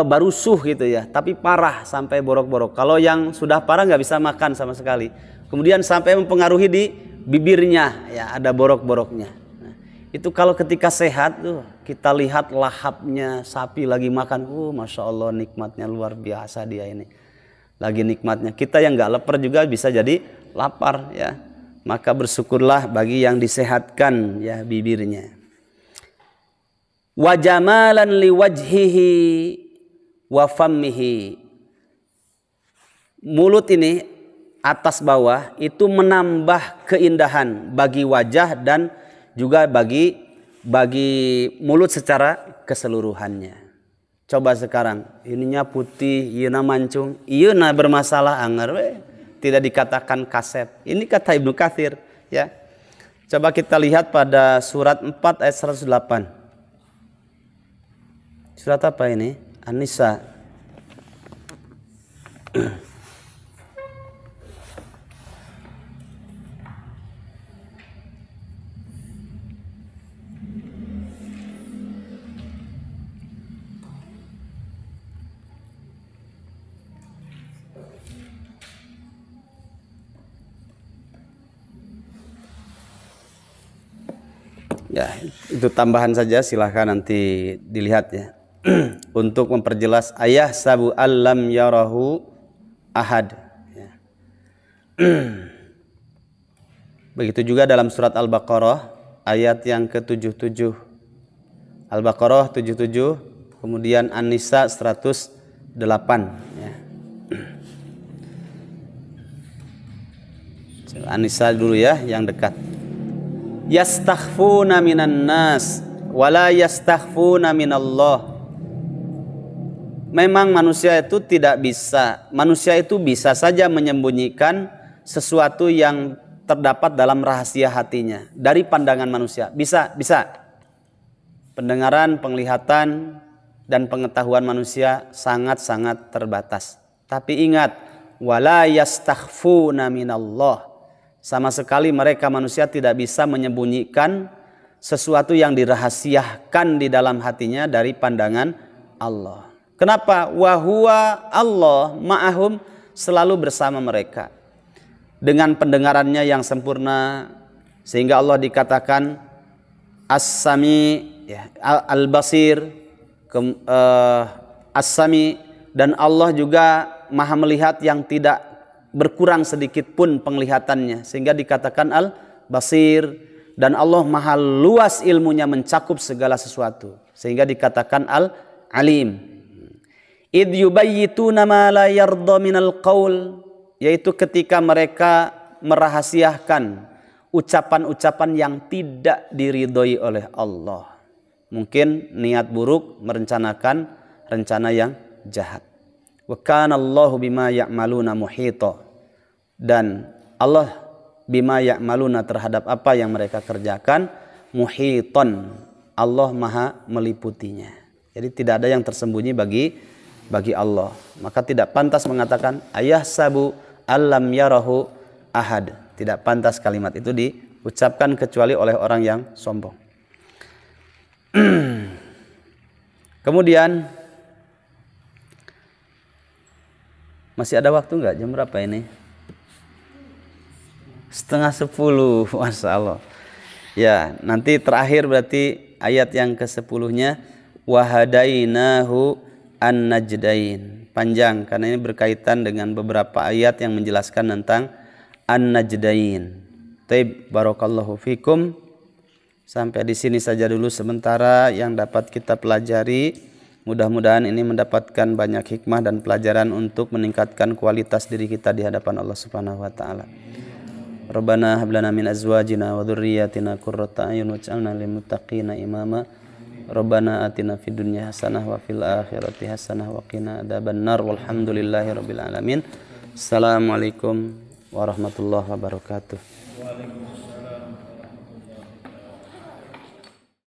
barusuh gitu ya, tapi parah sampai borok-borok. Kalau yang sudah parah nggak bisa makan sama sekali. Kemudian sampai mempengaruhi di bibirnya ya, ada borok-boroknya. Nah, itu kalau ketika sehat tuh kita lihat lahapnya sapi lagi makan, masya Allah nikmatnya luar biasa dia ini. Lagi nikmatnya. Kita yang nggak lapar juga bisa jadi lapar ya. Maka bersyukurlah bagi yang disehatkan ya bibirnya. Wa jamalan liwajhihi wa fammihi. Mulut ini atas bawah itu menambah keindahan bagi wajah dan juga bagi mulut secara keseluruhannya. Coba sekarang ininya putih, ieuna mancung, ieuna bermasalah anger we. Tidak dikatakan kasep. Ini kata Ibnu Katsir ya. Coba kita lihat pada surat 4 ayat 108. Surat apa ini? An-Nisa. Ya, itu tambahan saja, silahkan nanti dilihat ya. Untuk memperjelas ayah sabu allam yarahu ahad ya. Begitu juga dalam surat Al-Baqarah ayat yang ke-77. Al-Baqarah 77, kemudian An-Nisa 108 ya. An-Nisa dulu ya yang dekat. Yastakhfuna minan nas wala yastakhfuna minallah. memang manusia itu manusia itu bisa saja menyembunyikan sesuatu yang terdapat dalam rahasia hatinya dari pandangan manusia. Bisa. Pendengaran, penglihatan, dan pengetahuan manusia sangat-sangat terbatas. Tapi ingat, wala yastakhfuna minallah. Sama sekali mereka manusia tidak bisa menyembunyikan sesuatu yang dirahasiakan di dalam hatinya dari pandangan Allah. Kenapa? Wa huwa Allah ma'ahum, selalu bersama mereka. Dengan pendengarannya yang sempurna, sehingga Allah dikatakan As-Sami, ya, Al-Basir, As-Sami, dan Allah juga Maha melihat yang tidak berkurang sedikit pun penglihatannya, sehingga dikatakan Al-Basir, dan Allah Maha luas ilmunya mencakup segala sesuatu, sehingga dikatakan Al-Alim. Idh yubayyituna ma la yarda minal qaul, yaitu ketika mereka merahasiakan ucapan-ucapan yang tidak diridhoi oleh Allah. Mungkin niat buruk, merencanakan rencana yang jahat. Wa kana Allahu bima ya'maluna muhita, dan Allah bima ya'maluna, terhadap apa yang mereka kerjakan, muhiton, Allah Maha meliputinya. Jadi tidak ada yang tersembunyi bagi Allah. Maka tidak pantas mengatakan ayah sabu alam yarahu ahad. Tidak pantas kalimat itu diucapkan kecuali oleh orang yang sombong. Kemudian masih ada waktu nggak? Jam berapa ini? 9:30. Masya Allah. Ya, nanti terakhir berarti ayat yang ke-10-nya wahadainahu an-najdain. Panjang karena ini berkaitan dengan beberapa ayat yang menjelaskan tentang an-najdain. Taib, barakallahu fikum. Sampai di sini saja dulu sementara yang dapat kita pelajari. Mudah-mudahan ini mendapatkan banyak hikmah dan pelajaran untuk meningkatkan kualitas diri kita di hadapan Allah Subhanahu wa taala. Rabbana hab lana min azwajina wa dhurriyyatina qurrata a'yun waj'alna lil muttaqina imama. Rabbana atina fid dunya hasanah wa fil akhirati hasanah wa qina adzabannar. Walhamdulillahirabbil alamin. Assalamualaikum warahmatullahi wabarakatuh.